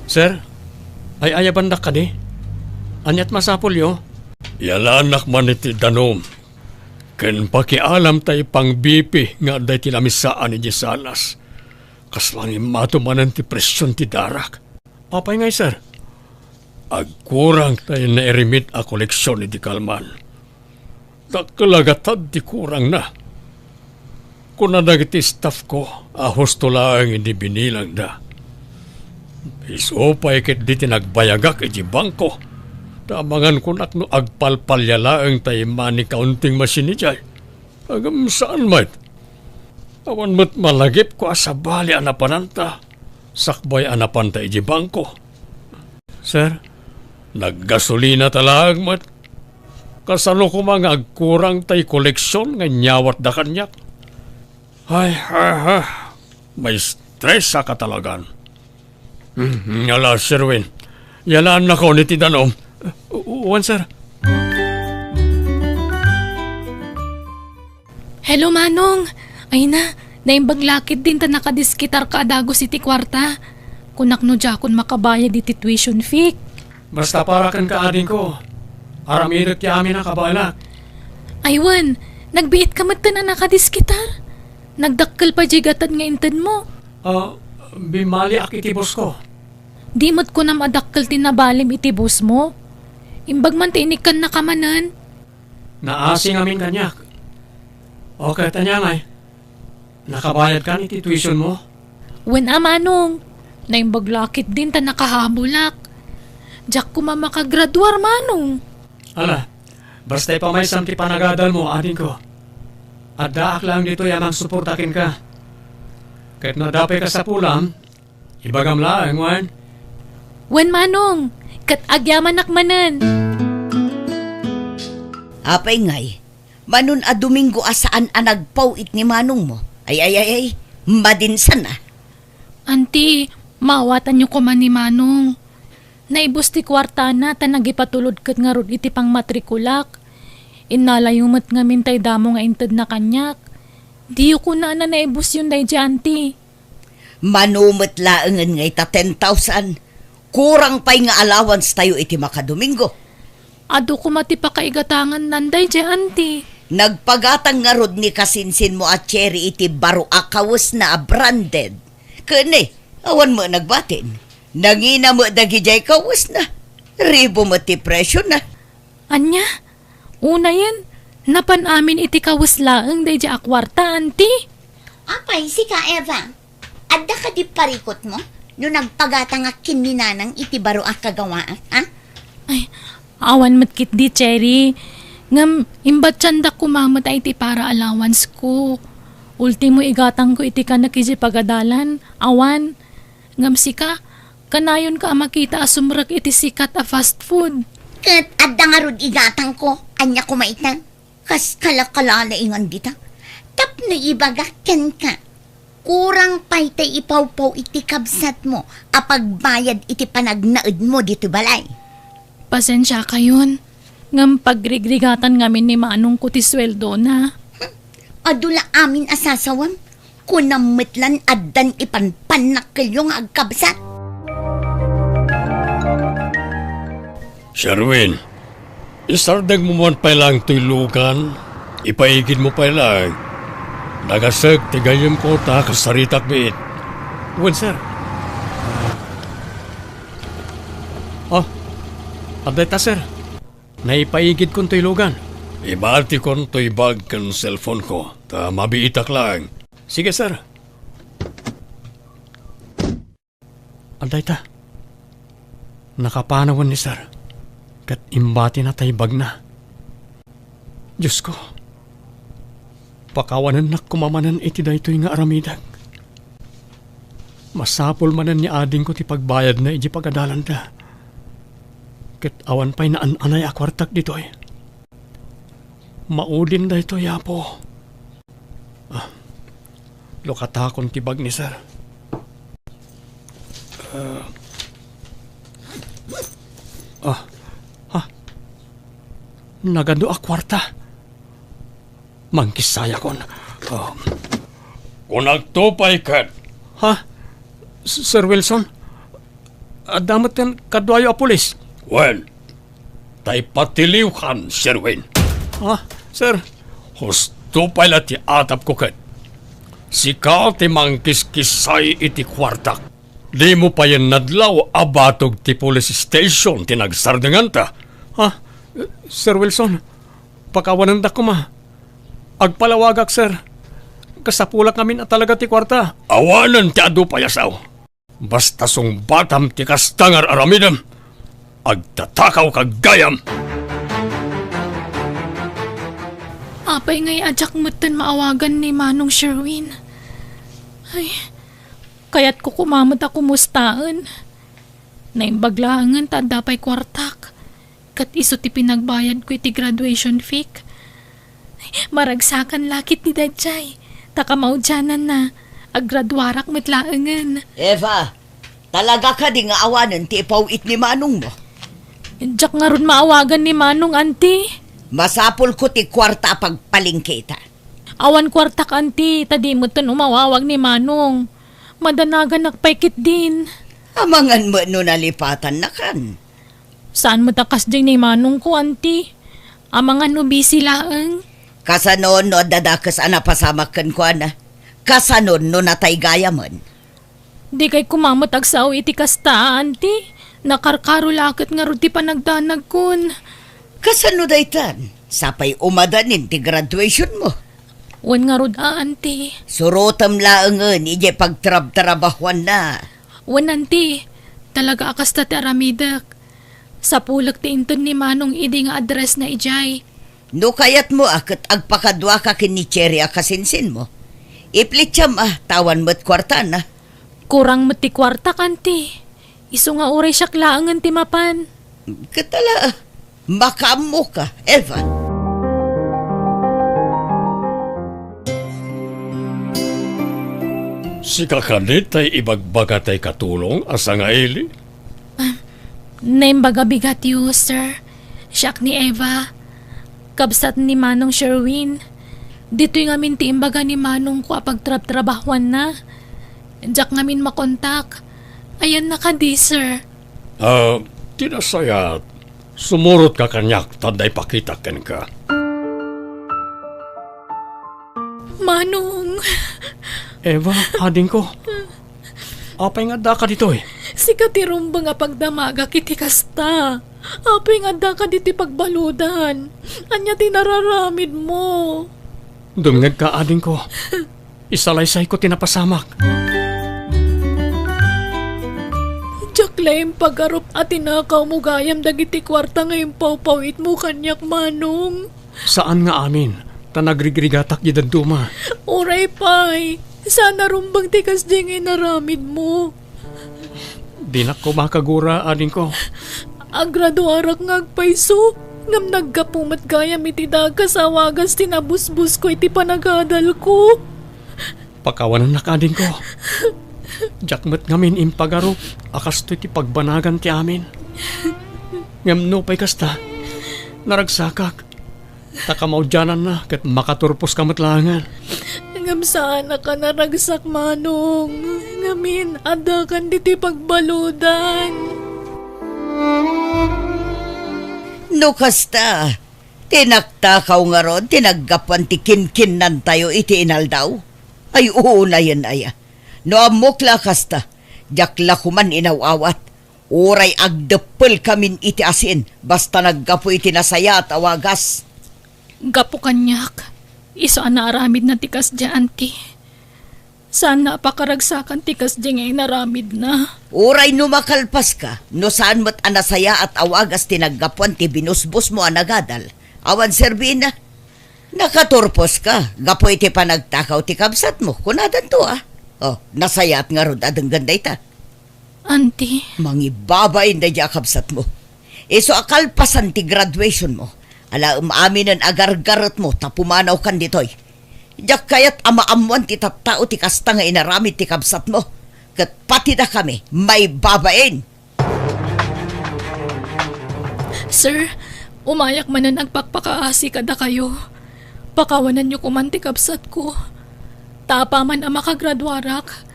Sir, ay ayabandak ka di? Anyat masapol yo? Yalanak man iti danom. Ken pakialam tay pang BP nga day tinamisaan ni Jesanas. Kaslang imato manan ti presyon ti darak. Apay ngay sir? Agkurang tayo na erimit a koleksyon ni di Kalman. Takalagatad di kurang na. Kung nadagiti staff ko, ahos to lang hindi binilang na. Iso pa ikit di tinagbayagak iti bangko. Tamangan ko nakno agpalpalyalaang tayo mani kaunting masini jay. Agam saan mat? Awan mo't malagip ko asabali anapananta. Sakbay anapanta iti bangko. Sir, naggasolina talag mat. Kasano ko mga agkurang tay koleksyon nga nyawat da kanyak. Ay, may stress sa katalagan. Yala, Sherwin. Yalaan na ko ni Tidanom. Uwan, sir. Hello, Manong. Ay na, naimbaglakit din ta nakadiskitar ka adago iti kwarta. Kunak no jakon makabayad iti tuition fee. Basta para kan kaadin ko. Aramidag ti amin ang kabala. Aywan, nagbiit ka matan na nakadiskitar. Nagdakkel pa jigatan nga inted mo. Bimali ak itibos ko. Di mo't ko na madakkel tinabalim itibos mo. Imbag man tinikan na kamanan. Naasing amin kanyak. Okay, tanya ngay. Nakabayad ka ni tuition mo? Wen Manong, naimbaglakit din ta nakahabulak. Diyak ko mamakagraduar, Manong. Ala, basta pa may samti panagadal mo, adin ko. At daak lang dito yamang suportakin ka. Kahit nadapay ka sa pulam, ibagam lang, wan. Wen Manong, kat agyaman nakmanan. Apay ngay, manun a Domingo asaan a nagpawit ni Manong mo. Ay, madinsan na. Auntie, mawatan niyo ko man ni Manong. Naibos ti kwarta na ta nagipatulod kat nga rod iti pang matrikulak. Inalayumat nga mintay damo nga inted na kanyak. Diyo ko na naibos yun day auntie. Manumot laangan ngay ta 10,000. Kurang pa'y nga allowance tayo iti makadomingo. Ado ko mati pa kaigatangan nanday auntie. Nagpagatang nga rod ni kasinsin mo at cherry iti baro akawas na branded. Kani, awan mo nagbatin. Nangina mo dagijay kawas na. Ribo mo ti presyo na. Anya, una yan. Napan amin iti kawaslaang day akwarta, auntie. Apay, si ka Eva. Adda ka di parikot mo? No nagpagata nga kininanang iti baro ang kagawaan, ha? Ay, awan matkit di, Cherry. Ngam, imbat tsandak kumamat ay iti para allowance ko. Ultimo igatang ko iti ka nakiji pagadalan. Awan. Ngam sika, kanayon ka makita asumrak iti sikat a fast food. Kat adda nga rod igatang ko, anya kumaitang. Kas kalakalaingan dita. Tap na ibagakken ka. Kurang pa'y tay ipaw-paw iti kabsat mo, apagbayad iti panagnaed mo dito balay. Pasensya kayon. Ngam pagrigrigatan ngamin ni Manong ko ti sweldo na. Adula amin asasawam, kunamitlan addan ipanpanak kayong agkabsat. Sherwin, isardag mo man pa lang tuylugan, ipaigid mo pa lang. Nagasag, tigayom ko ta kasaritak biit. Wan, sir. Aday ta, sir. Naipaigid kong tuylugan. Ibati kon to'y bag kan cellphone ko. Ta mabiitak lang. Sige, sir. Anday ta. Nakapanawan ni sir. Kat imbati na tay bag na. Diyos ko. Pakawanan na kumamanan iti daytoy nga aramidag. Masapol manan ni ading ko ti pagbayad na iji pagadalan da. Ket awan pa'y naan-anay akwartak ditoy. Maudin da ito, yapo. Lukatakon ti bag ni sir. Nagando akwarta. Mangkisaya kon. Kung nagtupay kat. Ha? Sir Wilson? Damat kan kadwayo a pulis. Well, tay patiliwhan, Sir Wayne. Sir? Husto pala ti atap ko kat. Sika ti mangkiskisay iti kwartak. Di mo pa yan nadlaw abatog ti police station tinagsardangan ta. Sir Wilson, pakawanan da ko ma. Agpalawagak, sir. Kasapulak namin at talaga ti kwarta. Awanan ti adu payasaw. Basta song batam ti kastangar aramidam. Agtatakaw kagayam. Apay ngay ajak mutan maawagan ni Manong Sherwin. Ay, kaya't ko kumamot ako mustaan. Naimbaglangan ta dapay kwartak. Kat iso ti pinagbayad ko iti graduation fee. Maragsakan lakit ni Dajay. Takamaudyanan na. Agradwarak mitlaangan. Eva, talaga ka di nga awanan ti ipawit ni Manong mo. Diyak nga ron maawagan ni Manong, auntie. Masapol ko ti kwarta pagpalingkita. Awan kwartak, auntie. Tadi mo tan umawawag ni Manong. Madanagan nakpaikit din. Amangan mo no nalipatan na kan. Saan mo takas ding ni Manong ko, auntie? Amangan no busy laang. Kasanon no dadakas anapasamakan ko ana. Kasanon no natay gaya mon. Di kay kumamot agsaw iti kasta, auntie. Nakarkaro lakit nga ro ti panagdanag kun. Kasano daytan? Sapay umadanin ti graduation mo. Wan nga rod, auntie. Surotam laangan, ije pagtrab-trabahuan na. Wan, auntie. Talaga akasta ti aramidak. Sa pulag ti inton ni Manong idi nga address na ijay. No kayat mo akat agpakadwa ka kini Cherry akasinsin mo. Iplitsam tawan mo't kwarta na. Kurang mo ti kwarta, auntie. Iso nga uray siyak laangan ti mapan. Katala, makamo ka, Eva. Si kakanit ay ibagbaga tay katulong asa nga ili. Naimbaga bigat yu, sir. Siyak ni Eva. Kabsat ni Manong Sherwin. Dito'y ngamin ti imbaga ni Manong ko apagtrab-trabahuan na. Diyak ngamin makontak. Ayan na ka di, sir. Tinasayat. Sumurot ka kanyak, taday pakitaken ka. Manong, Eva, ading ko. Apay nga da ka dito eh. si katirumbang nga pagdamaga kiti kasta. Apay nga da ka diti pagbaludan. Anya tinararamid mo. Dungag ka, ading ko. Isalaysay ko tinapasamak. Jaklaim pagarup at tinakaw mo gayam dagiti kwarta ngayong pawpawit mo kanyak, Manong. Saan nga amin? Tanagrigrigatak yedad duma. Oray pay, sana rumbang tikas dingay naramid mo. Di na ko makagura, ading ko. Agraduarak ngagpayso, ngam naggapumat gayam iti dagas awagas tinabusbus ko iti panagadal ko. Pakawanan na kading ko. Jakmet ngamin impagaro, akas to iti pagbanagan ti amin. Ngam no pa'y kasta, naragsakak. Takamaudyanan na, kat makaturpos kamatlangan. Ngam saan ka naragsak, Manong. Ngamin, adakan diti pagbaludan. No kasta, tinaktakaw nga ron, tinaggapan ti kinkinan tayo iti inaldaw. Ay uuna yan aya. No amokla kasta, jakla kuman inawawat. Uray agdepel kamin iti asin, basta naggapo iti nasaya at awagas. Gapo kanyak. Iso na aramid na tikas dya, auntie. Sana pakaragsakan tikas dya ngay naramid na. Uray no makalpas ka, no saan mo't anasaya at awagas tinaggapuan ti binusbos mo anagadal. Awan serbina. Nakaturpos ka, gapoy ti panagtakaw ti kabsat mo, kunadan to Oh, nasayat nga rod adang ganda ita. Auntie, Mangibabain na dya kabsat mo. Iso akalpasan ti graduation mo. Ala umaminan agar-garot mo, tapumanaw kan ditoy. Diyak kayat amaamuan ti tattao ti kasta nga inaramid ti kabsat mo. Kat pati na kami, may babain. sir, umayak man na nagpakpakaasi kada kayo. Pakawanan niyo kumantikabsat ko. Tapa man ang makagradwarak.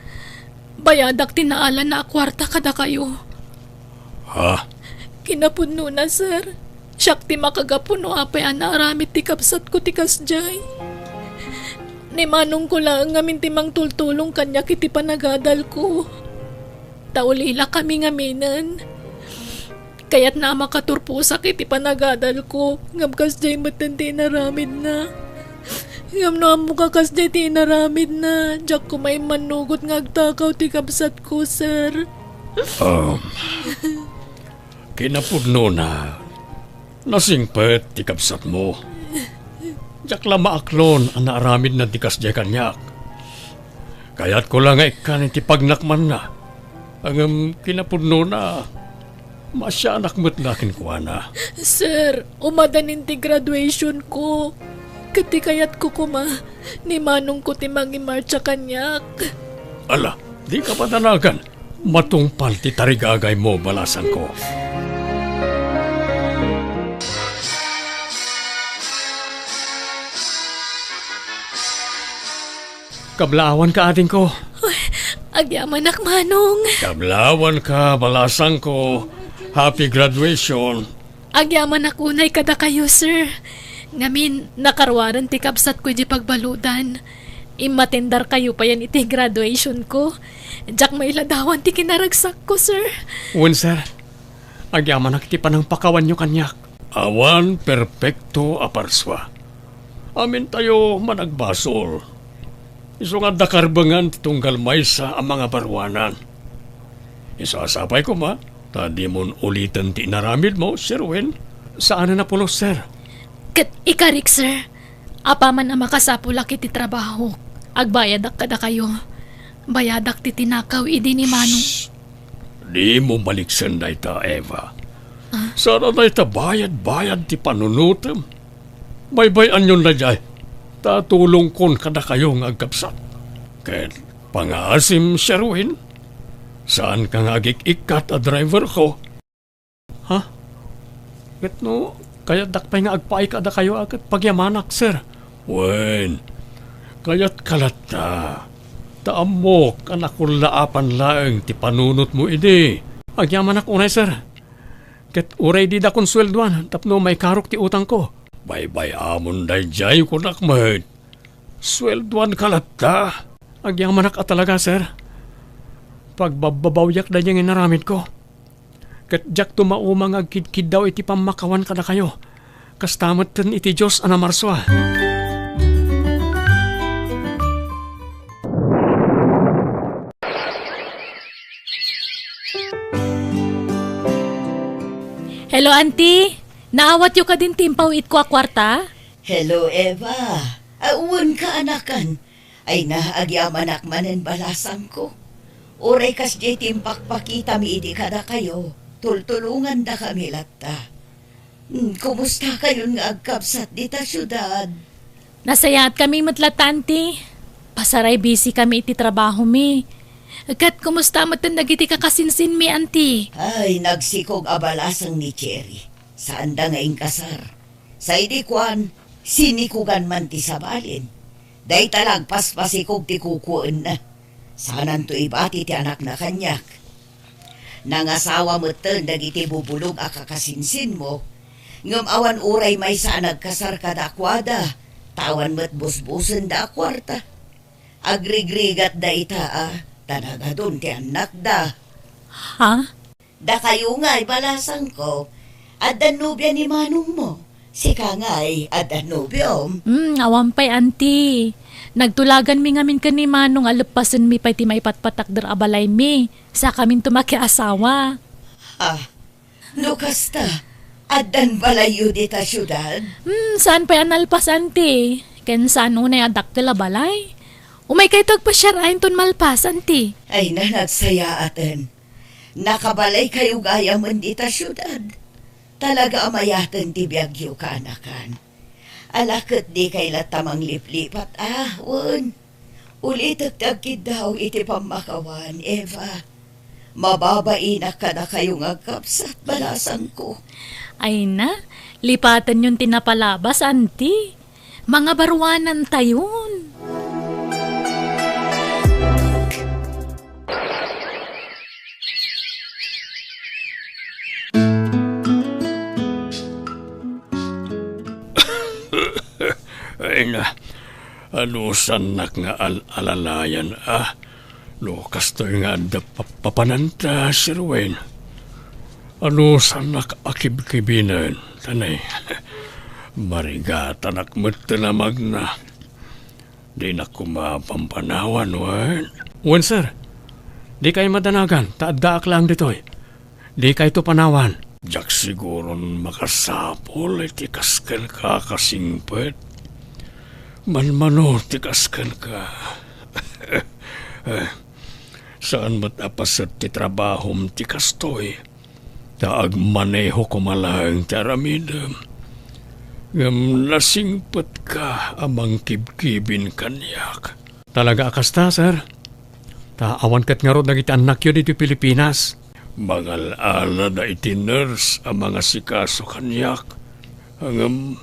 Bayadak tinaalan na akwarta kada kayo. Ha? Kinapuno na, sir. Siyak ti makagapuno apay ana aramit ti kapsat ko ti kasjay. Ni manong ko lang ngamin ti mang tultulong kanya kiti panagadal ko. Taulila kami ngaminan. Kaya't na makaturpusa kiti panagadal ko. Ngam kasjay matandi naramid na. Ngam no amo ka kasjay ti naramid na. Diyak ko may manugot ngagtakaw ti kapsat ko, sir. Kinapudno na. Nasingpet ti kapsat mo. Diyak lama aklon ang naaramid na tikas di kanyak. Kaya't ko lang ikan ti pagnakman na. Ang kinapudno na. Masyanak mo't lakin ko na. Sir, umadanin ti graduation ko. Kati kayat ko kuma, ni manong ko ti mangimarcha kanyak. Ala, di ka patanagan. Matungpal ti tarigagay mo balasan ko. Kablaawan ka ating ko. Agyaman ak manong. Kablawan ka, balasan ko. Happy graduation. Agyaman ak unay kada kayo, sir. Ngamin, nakarwaran ti kapsat ko di pagbaludan. Imatendar kayo pa yan iti graduation ko. Diyak may ladawan ti kinaragsak ko, sir. Wen, sir. Agyaman ti panang pakawan nyo kanyak. Awan perpekto aparswa. Amin tayo managbasol. Iso nga dakarbangan titunggal maysa ang mga barwanan. Isasapay ko ma, tadi mon ulitan ti naramid mo, Sir Wen. Saan na pulos, sir? Kat ikarik, sir. Apaman ang makasapulak iti trabaho. Agbayadak kada kayo. Bayadak ti tinakaw idi ni manong. Di mo maliksan na ita, Eva. Sana na ita bayad-bayad ti panunutem. Baybayan yun na jay. Tatulong kon kada kayong agkapsat. Ken pangaasim Sherwin. Saan ka nga ikat a driver ko? Ha? Ket no, kaya dakpay nga agpaay kada kayo agad pagyamanak, sir. Wen, kaya't kalata. Taamok anak kong laapan laeng ti panunot mo idi. Agyamanak unay, sir. Ket uray di da konswelduan tapno may karok ti utang ko. Bay-bay amon day jay ko nakmahit. Swelduan kalata. Agyang manak at talaga, sir. Pagbabawyak na niyang inaramid ko. Kat jak tumaumang agkid-kid daw iti pamakawan kada kayo. Kastamot ten iti Diyos anamarswa. Hello, auntie. Naawat yo ka din timpaw it ko a kwarta? Hello, Eva. Auwan ka, anakan. Ay naagyaman akmanen balasan ko. Uray kas jay timpakpakita mi idi kada kayo. Tultulungan da kami latta. Kumusta kayo nga agkapsat dita syudad? Nasayat kami matlat, auntie. Pasaray busy kami iti trabaho mi. Kat kumusta matan nagiti kakasinsin mi, auntie? Ay, nagsikog abalasang ni Cherry. Saan da nga kasar? Sa idikwan, sinikugan man ti sabalin. Day talag paspasikog ti kukuan na. Sanan to ibati ti anak na kanyak. Nangasawa mo ten dagiti bubulog a kakasinsin mo. Ngam awan uray may sa nagkasar kada akwada. Tawan mo't busbusen da akwarta. Agrigrigat da ita tanaga dun ti anak da. Ha? Da kayo nga'y balasan ko. At danubya ni manong mo. Sika nga'y adanubiom. Awampay, auntie. Nagtulagan mi ngamin ka ni Manong alapasan mi pa'y ti maipatpatak der abalay mi. Sa kamin tumaki asawa. Lukas ta, adan balayo dita syudad. Saan pa'y analpas, auntie? Ken saan unay adak tila balay? Umay kay tagpasyarahin ton malpas, auntie. Ay nanagsaya atin. Nakabalay kayo gaya man dita syudad. Talaga amayatan ti biyagyo ka anakan. Alakot di kay latamang liplipat ahon. Ulitagtagkid daw iti pamakawan, Eva. Mababain na ka na kayong agkapsat balasan ko. Ay na, lipatan yung tinapalabas, auntie. Mga barwanan tayon. Ay na, ano sanak nga alalayan Lukas to nga da papananta, Sir Wayne. Ano sanak akib-kibinan, tanay. Marigatan akmat na magna. Di na kumapampanawan, Wayne. Wen, sir. Di kayo madanagan, taaddaak lang ditoy. Di kayo to panawan. Diyak siguro makasapol, tikaskan ka kasingpet. Manmano, tikaskan ka. Saan matapasat ti trabahom ti kastoy? Taag maneho ko malang taramidam. Ngam nasingpat ka amang kibkibin kanyak. Talaga akasta, sir? Taawan kat nga ro nagiti anak yun dito Pilipinas. Mangal-ala na iti nurse ang mga sikaso kanyak. Hangam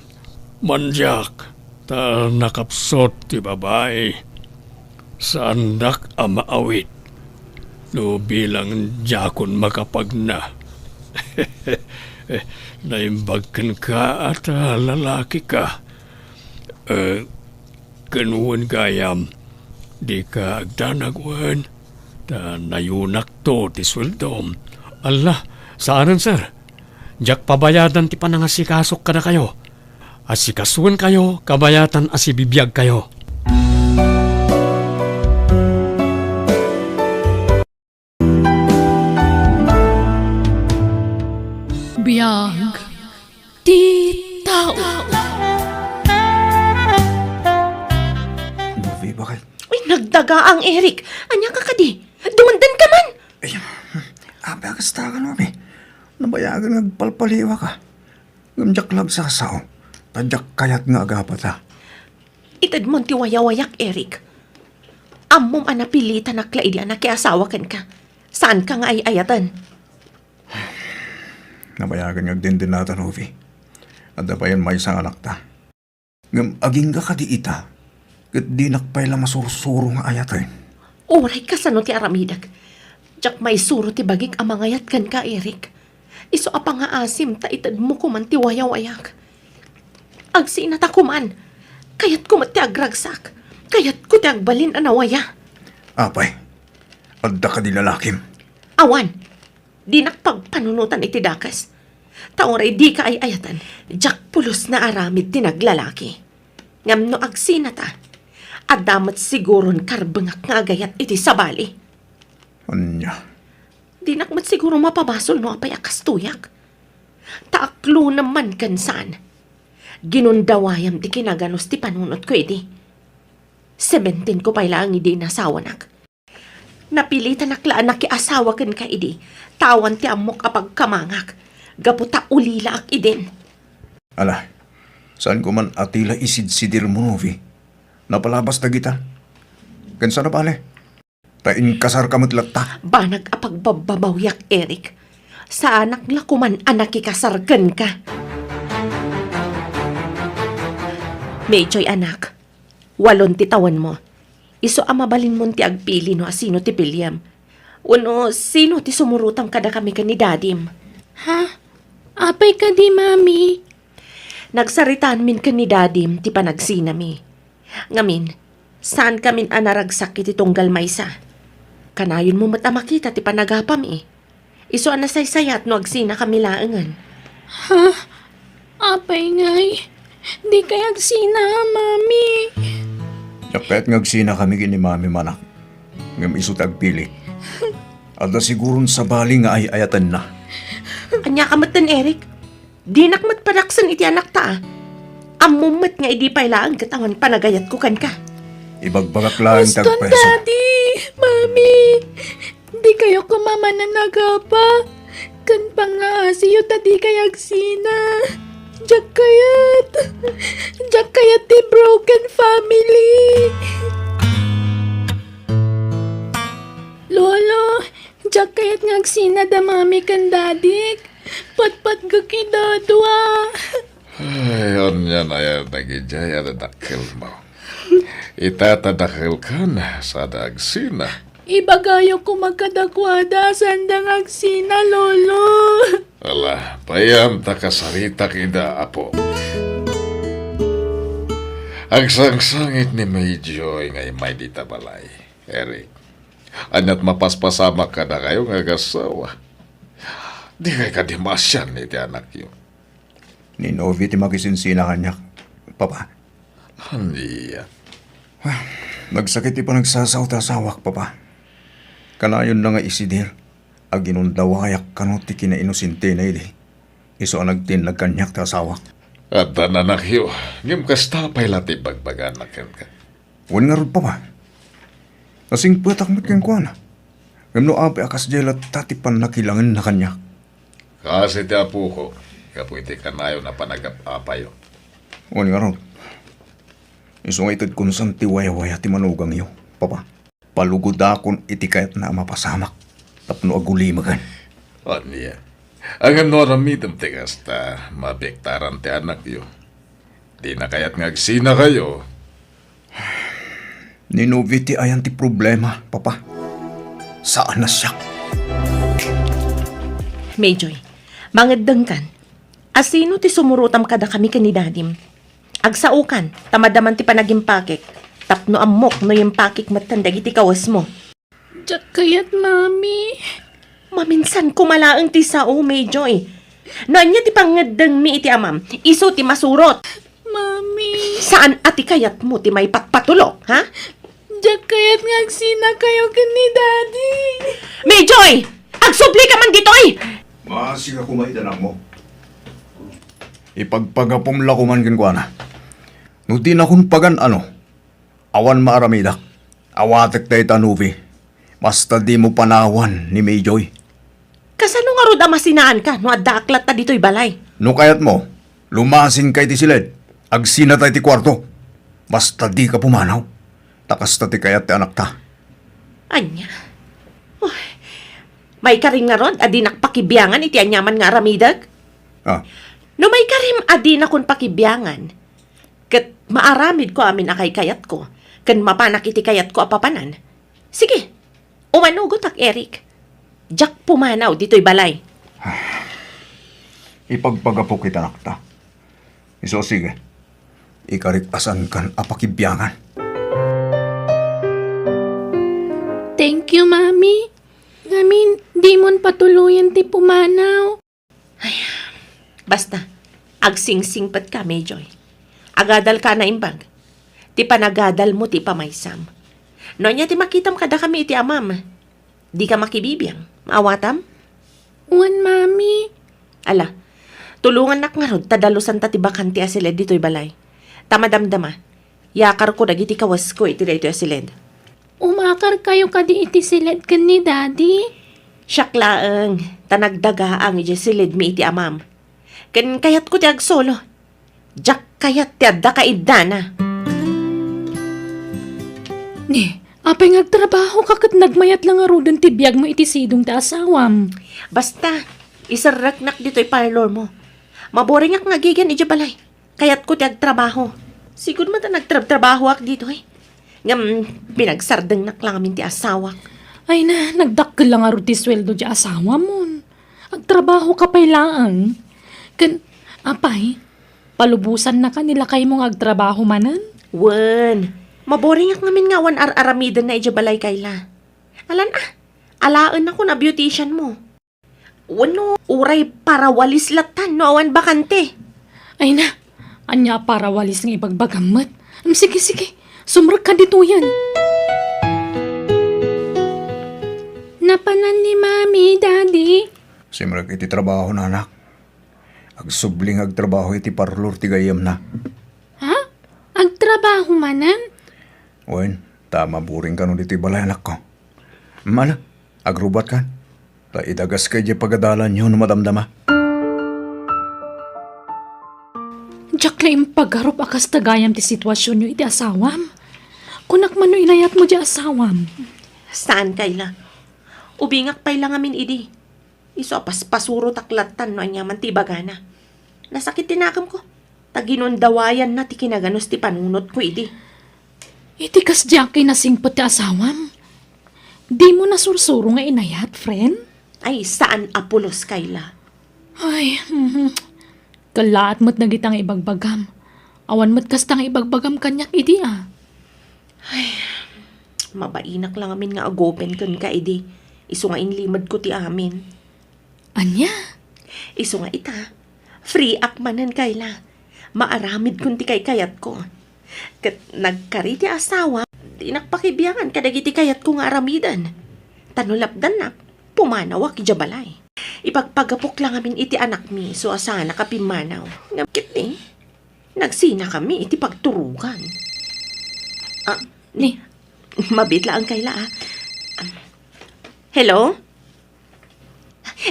manjak ta nakapsot ti babae. Sa anak ang maawit. No bilang jakon makapagna. Naimbagkan ka at lalaki ka. Kanuwan gayam. Di ka agdanagwan. Ta nayunak to ti sweldom. Allah, saanan sir? Jak pabayadan ti panangasikasok ka na kayo. Asikasuan kayo, kabayatan asibibiyag kayo. Biyag. Di tao. Novi, bakit? Uy, nagdaga ang Eric. Anya ka kadi? Dumandan ka man. Ay, abagas ta ka, Novi. Nabayagan nagpalpaliwa ka. Gamjak lang sa sao. Tadyak kayat nga agapata. Itad mo ti wayawayak, Eric. Amom anapilitan na klaidya na kiasawa kan ka. Saan ka nga ay ayatan? Nabayagan nga din nata, Novi. At dapayan may isang anak ta. Ngam aging ka di ita. Kat di nakpay lang masursuro nga ayatan. Uray ka sa no ti aramidag. Jak may suro ti bagik amangayat kan ka, Eric. Iso apa nga asim ta itad mo kuman ti wayawayak. Agsin ta kuman. Kayat kumat ti agragsak. Kayat ko ti agbalin anawaya. Apay, adda ka di lalakim. Awan, di nakpagpanunutan iti dakas. Taoray di ka ay ayatan. Jak pulos na aramid ti naglalaki. Ngam no agsina ta. At damat siguron karbengak nga agayat iti sabali. Anya, Di nakmat siguro mapabasol no apay akastuyak. Taaklo naman kan saan. Ginundawayam ti kinaganos ti panunot ko iti. 17 ko pay lang idi nasawanak. Napilitan naklaan na kiasawa kan ka idi. Tawan ti amok apag kamangak. Gaputa ulila ak idin. ala, saan ko man atila isid-sidir mo, Novi? Napalabas na kita. Kansa na pala? Tain kasar ka matlatta. Banag apagbababawiyak, Eric. Sa anak lakuman anak ikasargan ka. Medyo'y anak, 8 titawan mo. Iso amabalin mo ti agpili no asino ti William. Uno, sino ti sumurutang kada kami ka ni Dadim? Ha? Apay ka di, mami. Nagsaritaan min ka ni Dadim ti panagsinami. Ngamin, saan kamin anaragsak iti tunggal maysa? Kanayon mo matamakita ti panagapam eh. Iso anasaysayat no agsina kami laangan. Apay ngay, di kayag sina, mami. Yapet ngagsina kami gini mami manak. Ngam iso tagpili. Ada sigurun sa bali nga ay ayatan na. Anya ka matan, Eric. Di nakmat paraksan iti anak ta. Amumat nga idi pailaan katawan panagayat ko kan ka. Ibagbagak lang Basta, tagpeso. Daddy, Mami, di kayo kumama na nagapa. Kan pa nga, siyo ta di kayag sina. Diyak kayat di broken family. Lolo, diyak kayat ngagsina da mami kan dadik. Pat-pat gakidadwa. Ay, yan ay nagijaya na dakil mo. Itatadakil ka na sa dagsina. Ibagayo ko magkadakwada sandang agsina, Lolo. Ala, payam ta kasarita kida apo. Ang sangsangit ni May Joy ngay may dita balay, Eric. Anat mapaspasama ka na kayo nga gasawa. Di kay kadimasyan iti anak yun. Ni Novi ti magisinsina kanyak. Papa, Hindi yan. nagsakit pa nagsasaw-tasawak, papa. Kanayon na nga isidir. Aginundawayak kano ti kinainosinte na idi. Iso ang nagtinag kanyak tasawak. At nanak yun, ngim kastapay lati bagbagan na ken ka. Wan nga ron, papa. Kasing patak mo't kang kuwana. Ngam no api akas jela tatipan na kilangan na kanyak. Kasi ti apo ko, kapuiti ka na yun na panagap-apayo. Wan nga ron. Iso nga itad kun san ti waya-waya ti manugang iyo, papa. Palugod akon iti kayat na mapasamak. Tapno agulimagan. O niya. Ang noramidam ti kasta, mabektaran ti anak yun. Di na kaya't ngagsina kayo. Ni Novi ti ayan ti problema, papa. Saan na siya? Mayjoy, mangedeng kan. Asino ti sumurutam kada kami kanidadim. Agsaukan, tamadaman ti panagimpakik. Tapno amok no yung pakik matandag iti kawas mo. Diyak kayat, Mami. Maminsan kumalaang ti sao, Mayjoy. Noanya ti pangedeng mi iti amam, iso ti masurot. Mami. Saan ati kayat mo ti may patpatulok, ha? Diyak kayat ngagsina kayo ni Daddy. Mayjoy! Agsubli ka man ditoy! Masig ako maidanak mo. Ipagpagapumla ko man kinkwana. No di na kun pagan awan maaramidak. Awatek tayo tanuvi. Basta di mo panawan ni Mayjoy. Kasano nga rod amasinaan ka no adaklat ta ditoy balay? No kayat mo, lumasin kay ti silid. Agsina tayo ti kwarto. Basta di ka pumanaw. Takas ta ti kayat ti anak ta. Anya? Uy, may karing nga rod adi nakpakibiyangan iti anyaman nga aramidag? Ah, No may karim adi na kun pakibiyangan. Kat maaramid ko amin akay kayat ko. Kan mapanak iti kayat ko apapanan. Sige, umanugot ak Eric. Jack pumanaw dito'y balay. ipagpagapo kita anak ta. Iso sige. Ikariktasan kan apakibyangan. Thank you, Mami. Ngamin, di mon patuluyan ti pumanaw. Basta, agsingsing pat ka, Mayjoy. Agadal ka na imbag. Ti panagadal mo ti pamaysam. No niya ti makitam kada kami iti amam. Di ka makibibiyang. Maawatam? Wan, Mami. Ala, tulungan nak nga rod, tadalusan ta ti bakanti asiled dito'y balay. Tamadamdama, yakar ko dagiti kawas ko iti dito asiled. Umakar kayo kadi iti silid kan ni Daddy. Siyaklaang, tanagdaga ang iti siled mi iti amam. Kan kayat ko ti agsolo. Jack kayat ti adda kaidana. Ni, apay ngagtrabaho ka kat nagmayat lang arudan ti biyag mo iti sidong ta asawam. Basta, isaraknak dito'y parlor mo. Maboring ak nagigan iti balay. Kayat ko ti agtrabaho. Siguro man ta nagtrabaho ak dito eh. Ngam, pinagsardeng nak lang amin ti asawak. Ay na, nagdakkel lang aro ti sweldo di asawa mo. Agtrabaho ka pa'y laang. Kan, apay, palubusan na ka nila kayo mong agtrabaho manan? Wen, maboring ak namin nga wan aramidan na iti balay kayla. Alan alaan ako na beautician mo. Wano, uray para walis latan no awan bakante. Ay na, anya para walis ng ibagbagamat. Sige, sige, sumrag ka dito yan. Napanan ni Mami, Daddy. Simrag iti trabaho na anak. Agsubling agtrabaho iti parlor ti gayam na. Ha? Agtrabaho manan? Wen, tama buring ka nun iti balay anak ko. Mana, agrubat ka. Ta idagas kay di pagadalan nyo no madamdama. Diyak laing pagharap akas tagayam ti sitwasyon nyo iti asawam. Kunak man no inayat mo di asawam. Saan kayla? Ubingak pay lang amin idi. Iso apas pasuro taklatan no anyaman ti bagana. Nasakit tinakam ko. Taginundawayan na ti kinaganos ti panunot ko idi. Iti kas diyak kay nasingpot ti asawam. Di mo nasursuro nga inayat, friend? Ay, saan apulos kayla? Ay, kalaat mo't nagitang ibagbagam. Awan mo't kastang ibagbagam kanyak idi ah. Mabainak lang amin nga agopen kun ka idi. Iso nga inlimad ko ti amin. Anya? Iso nga ita. Free akmanan kayla. Maaramid kun ti kay kayat ko. Kat nagkari ti asawa, di nakpakibiyangan kadagiti kayat ko nga aramidan. Tanulapdan na, pumanawak ijabalay. Ipagpagapok lang amin iti anak mi, so asana kapimanaw. Ngapkit ni, nagsina kami iti pagturukan. Ni, Mabitla ang kayla ah. Hello?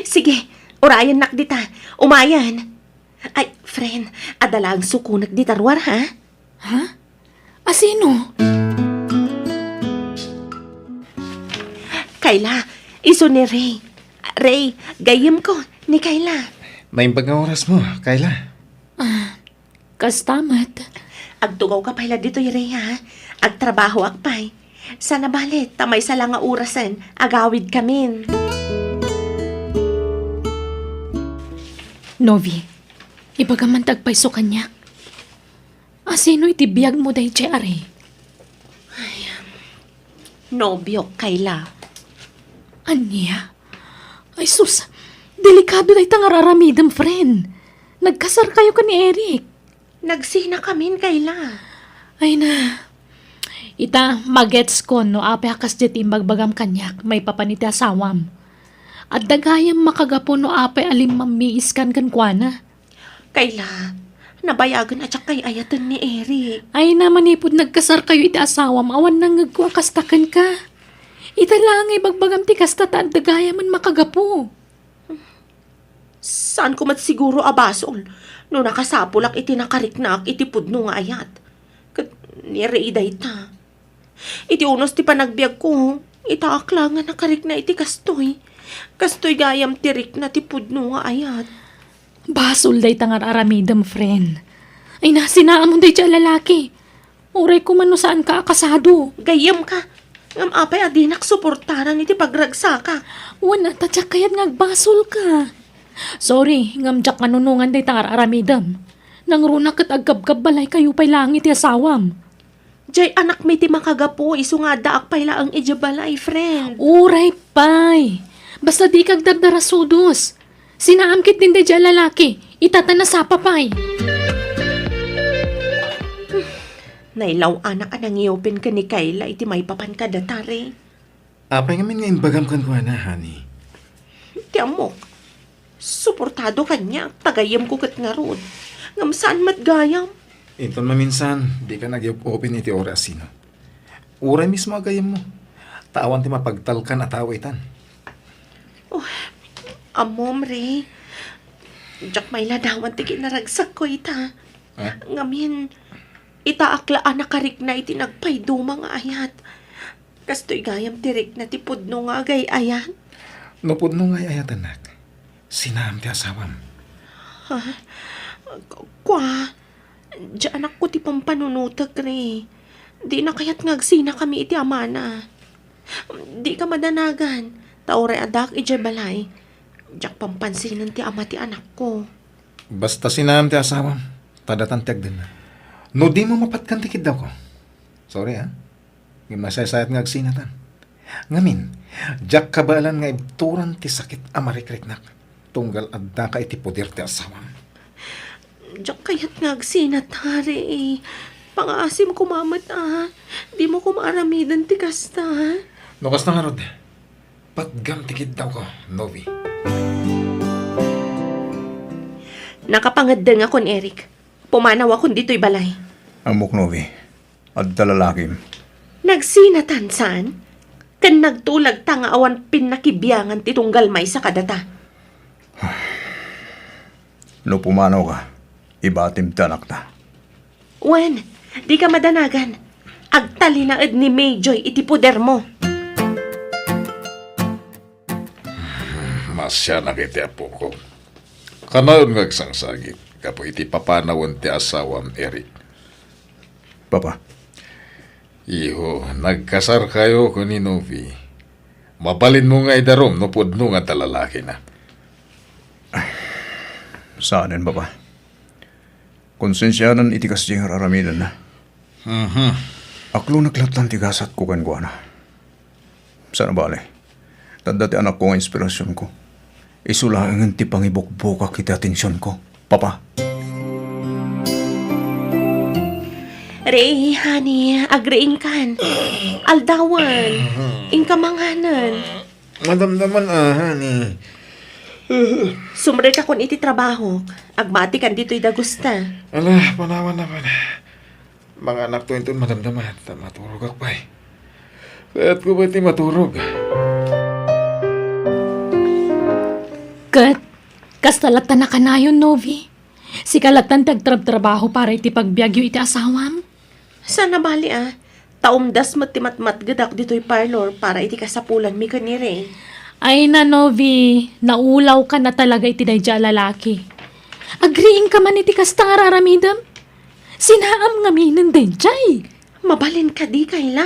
Sige, urayan nak dita. Umayan. Ay, friend, adala ang sukunak di tarwar ha? ha? Asino? Kayla, iso ni Ray. Ray, gayam ko ni Kayla. Naimbag nga oras mo, Kayla. Kastamat. Agtugaw ka pala dito, Ray ha? Agtrabaho akpay. Sana balit, tamay sa lang nga orasan, agawid kamin. Novi, ibagamantag pay so kanyak. Asino itibiyag mo day chay are? Nobyo, Kayla. Anya? Ay sus, delikado day tangararamidam, friend. Nagkasar kayo ka ni Eric. Nagsina kamin, Kayla. Ay na. Ita, magets ko no ape hakas jet imbagbagam kanyak, may papaniti asawam. At dagayam makagapo no ape alim mamiiskan kan kuana. Kayla, nabayagan at kay ayatan ni Eric. Ay naman ipod nagkasar kayo iti asawam, awan nang nagkuakastakan ka. Ita lang ay bagbagam ti kasta at dagayam man makagapo. Saan ko mat siguro abasol? No nakasapulak iti nakariknak iti pudno nga ayat. Kat nireida ita. Iti unos ti panagbiag ko. Ita akla nga nakarik na iti kastoy. Kastoy gayam tirik na ti pudno nga ayat. Basol day tangar aramidam, friend. Ay nasinaan mo day tiya lalaki. Uray ko man no saan ka akasado. Gayam ka. Ngam apay adinak suportaran iti pagragsaka. Wana tatyak kayat ngagbasol ka. Sorry, ngam jak manunungan day tangar aramidam. Nang runa kat agkabgab balay kayo pay langit ti asawam. Jay anak may ti makagapo iso nga daak payla ang ijabalay, friend. Uray pay. Basta di kag dardarasudos. Sinaamkit din day dyan lalaki. Itatana sa papay. Nailaw anak anang iopin ka ni Kayla iti may papan ka datari. Apay nga min nga imbagam kan ko na, honey. Ti amok. Suportado kanya. Tagayam ko kat nga ron. Ngam saan matgayam? Ito maminsan, di ka nag-open iti oras sino. Uray mismo agayam mo. Tawan ti mapagtalkan at awitan. Amom, Ray. Jak may ladawan ti kinaragsak ko ita. Ngamin, ita aklaan na karik na iti nagpaydo mga ayat. Kasto'y gayam tirik na ti pudno nga agay ayat. Nupod no nga ayatan nak. Sinam ti asawam. Kwa, diyan anak ko ti pampanunutag, Ray. Di na kaya't ngagsina kami iti amana. Di ka madanagan. Taore adak ijabalay. Diyak pampansinan ti ama ti anak ko. Basta sinam ti asawam. Tadatan tiag din na. No di mo mapatkan tikid daw ko. Sorry ha. Gimasayasayat nga agsinatan. Ngamin, jak kabalan nga ibturan ti sakit amarikriknak. Tunggal adda ka iti poder ti asawam. Diyak kayat ngagsinat hari eh. Pangaasim ko mamat Di mo ko maaramidan ti kasta. Nukas na nga, Rod. Patgam tikid daw ko, Novi. Nakapangadda nga kon Eric. Pumanaw akong dito'y balay. Amok Novi. At dalalakim. Nagsinatan saan? Kan nagtulag ta nga awan pinakibyangan titunggal may sa kadata. No pumanaw ka, ibatim tanak ta. Wen, di ka madanagan. Agtalinaad ni Mayjoy iti puder mo. Masya nakiti apo ko. Kanayon ngagsangsagit. Kapo iti papanawan ti asawam Eric. Papa, Iho, nagkasar kayo ko ni Novi. Mabalin mo nga idarom no pudno nga talalaki na. saanin Papa? Konsensyanan itikas di aramidan na. Aklo naglatan tigasat ko kan na. Sana bale, tanda ti anak ko nga inspirasyon ko. Isulangan ti pangibukbuka kita atensyon ko. Papa, Rey, honey, agreeing kan. Aldawan, ingkamanganan. Madamdaman honey. Sumre ka kon iti trabaho. Agmati kan dito'y dagusta. Ala, panawan na pa na. Mga anak to ito madamdaman. Maturog ako pa eh. Kaya't ko ba iti maturog? Kat, kastalatan na kanayon, Novi. Si kalatan tagtrab-trabaho para iti pagbiagyo iti asawam. Sana bali Taumdas mo timatmat gadak dito'y parlor para iti kasapulan mi kanire. Ay na, Novi, naulaw ka na talaga iti dayja lalaki. Agreeing ka man iti kasta nga raramidam. Sinaam nga minin dayjay. Mabalin ka di kayla.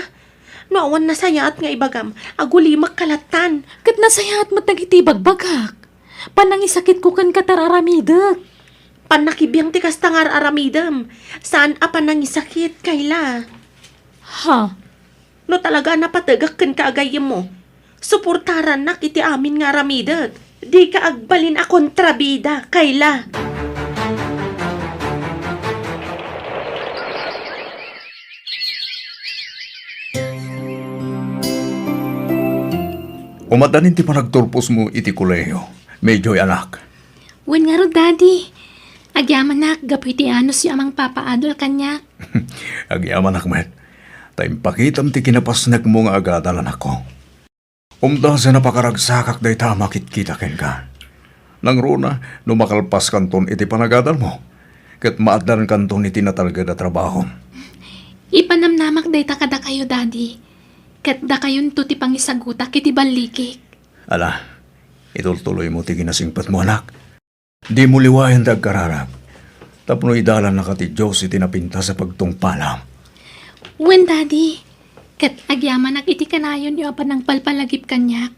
No awan nasayaat nga ibagam, agulimak kalatan. Kat nasayaat mo't nagiti bagbagak. Panangisakit ko kan katararamidak. Panakibiyang ti kasta nga aramidam. Saan panangisakit kayla? Ha? No talaga napatagak kan kaagayem mo. Suportaran na kiti amin nga ramidag. Di ka agbalin a kontrabida, kayla. umadanin ti panagturpos mo iti kuleyo. Medyo'y anak. Wen nga ro, Daddy. Agyaman nak, gapoy ti anos yung amang papaadol kanya. Agyaman akmet. Taim pakitam ti kinapasnag mo nga agadalan ako. Umda sa napakaragsakak day tama kitkita ken ka. Nang runa, numakalpas kanton iti panagadal mo. Kat maadlan kanton iti natalga da trabaho. Ipanamnamak day takada kayo, Daddy. Kat da kayon to ti pangisaguta kiti balikik. Ala, itultuloy mo ti ginasingpat mo anak. Di mo liwayan dagkararap. Tapno idalan na ka ti Diyos iti napinta sa pagtungpalam. Wen, Daddy. Kat agyaman iti kanayon yung apan ng palpalagip kanyak.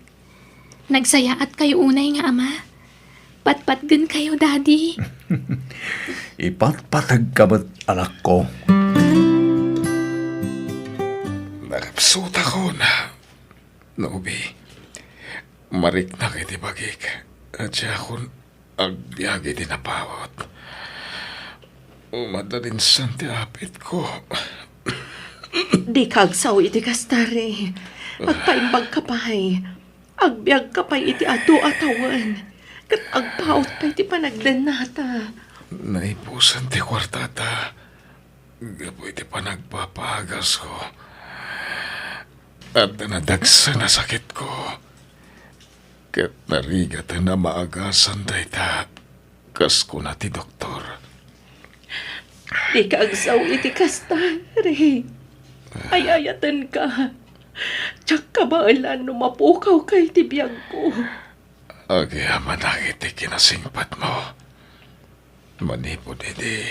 Nagsayaat kayo unay nga ama. Patpatgan kayo, Daddy. Ipatpatag ka ba't anak ko? Nakapsuta ko na. Nobi. Marik na kiti bagik. At siya akong agbyagi dinapawat. Umadalin santi apit ko. Di kagsaw iti kastari. Agpaimbag ka pa'y. Agbiag ka pa'y iti ato atawan. Kat agpaot pa iti panagdanata. Naipusan ti kwartata. Gapo iti panagpapagas ko. At nadagsa na sakit ko. Kat narigat na maagasan dayta. Kas ko na ti doktor. Di kagsaw iti kastari. Ayayatan ka. Tsak kabaalan no mapukaw kay tibiyag ko. Agyaman ang iti kinasingpat mo. Manipod iti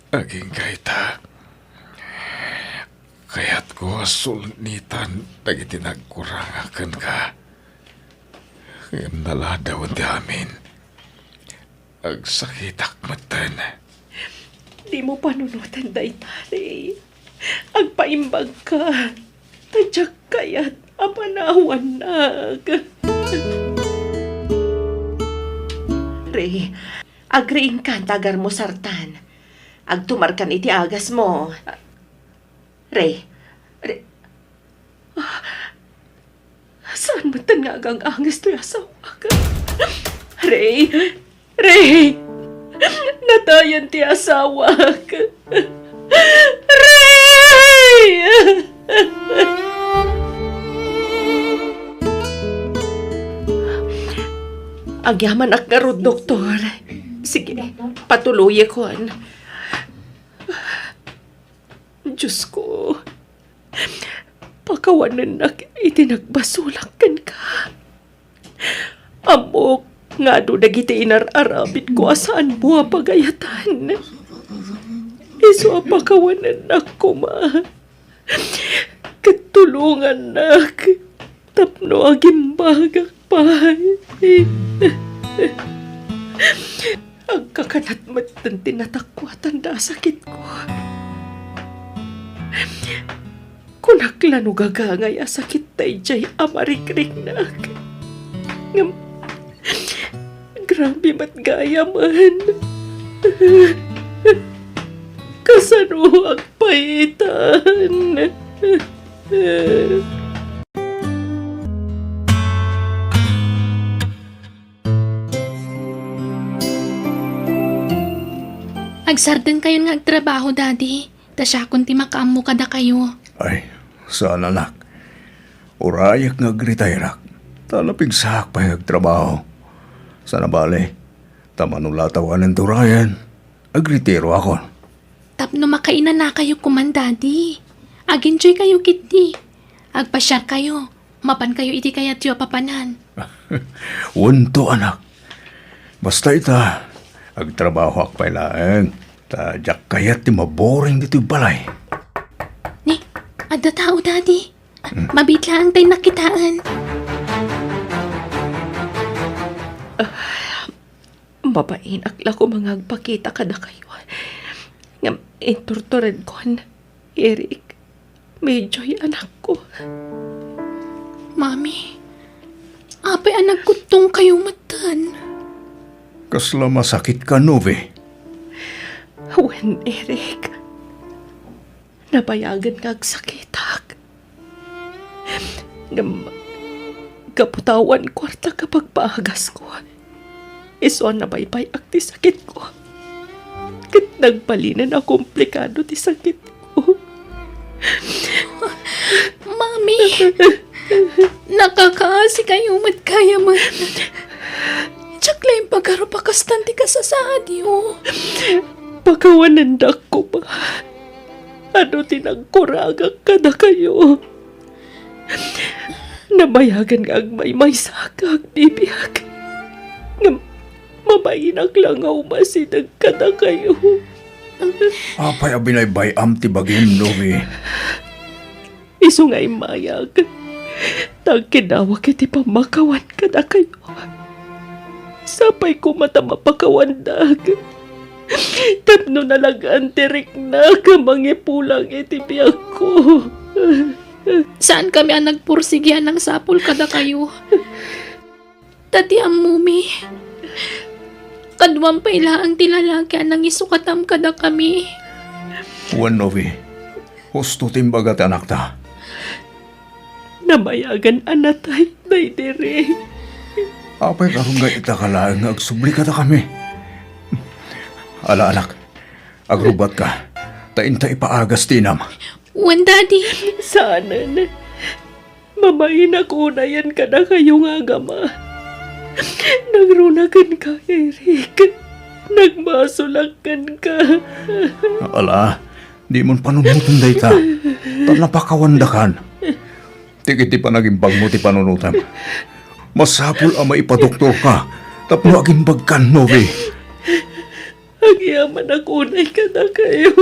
aging kaita. Kaya't ko sulnitan dagiti nagkurangakan ka. Naladaw ti amin. Agsakitak matan. Di mo panunutan daytari. Agpaimbag ka. Tadyak kaya't apanawan nag. Re, agreeing ka tagar mo sartan. Agtumarkan iti agas mo. Ray. Saan mo nga ang angas to asawa ka? Ray! Ray! Natayan ti asawa ka. Ray! Agyaman ak karod, doktor. Sige, patuloy ko. Diyos ko. Pakawanan na itinagbasulak ka. Amok, nga do dagiti inar-arabit ko asaan buha pagayatan. Iso pakawanan na ko, ma. Katulungan na. Tapno agimbagak pa. Ang kakanatmat ng tinatakwatan na sakit ko. Kunaklano gagangay asakit tayo jay amarikrik na. Grabe matgaya man. Kasano ang paitan. Agsardan kayo nga agtrabaho, Daddy. Tasya kunti makaamo kada kayo. Ay, saan anak? Urayak nga agretairak. Talapig sak pa agtrabaho. Sana bale, tamanulatawa ng turayan. Agritero ako. Tapno makainan na kayo kuman, Daddy. Aginjoy kayo, Kitty. Agpasyar kayo. Mapan kayo iti kaya tiyo papanan. Wento anak. Basta ita, agtrabaho akpay laeng. Tadyak kayat ti maboring dito balay. Ni, ada tao, Daddy. Mabitla ang tayo nakitaan. Mabain akla ko mga agpakita ka na kayo. Ngam, inturturan ko, Eric. Medyo'y anak ko. Mami, apay anak kutong kayo matan. Kasla masakit ka, Nove. When, Eric, nabayagan ka agsakitak. Ngam, kaputawan kwarta kapag paagas ko. Iso na baybay ti sakit ko. Kat nagpalinan na komplikado ti sakit ko. Mami, nakakaasi kayo matkaya man. Tsakla yung pagkaropakas tanti ka sa sadyo. Pagkawanandak ko ba? Ano tinagkuragak ka na kayo? Nabayagan nga ang may sakak, bibiyag. Mabayinak lang ang umasinag ka na kayo. Apay abinay am ti bagim, Nove. Iso nga'y mayag. Tagkinawag iti pamakawan ka na kayo. Sapay ko mata mapakawandag. Tapno nalagaan tirik na kamangipulang iti biyag ko. Saan kami ang nagpursigyan ng sapul kada kayo? Tati ang mumi. Kadwang paila ang tilalagyan ng isukatam kada kami. Wan, Nove. Husto timbagat anak ta. Namayagan anatay, daydere. Apay karunggay ita kalaang agsubli ka ta kami. Ala anak, agrubat ka. Tainta ipaagas tinam. Wan, Daddy. Sana na. Mamayin ako na yan ka na kayo nga gama. Nagrunagan ka, Eric. Nagmasulakan ka. Ala, di mon panunutan day ta. Napakawandakan. Tikiti pa naging bag mo ti panunutan. Masapul ang maipadoktor ka. Tapno aging bagkan, Nove. Ang yaman ako na ka na kayo.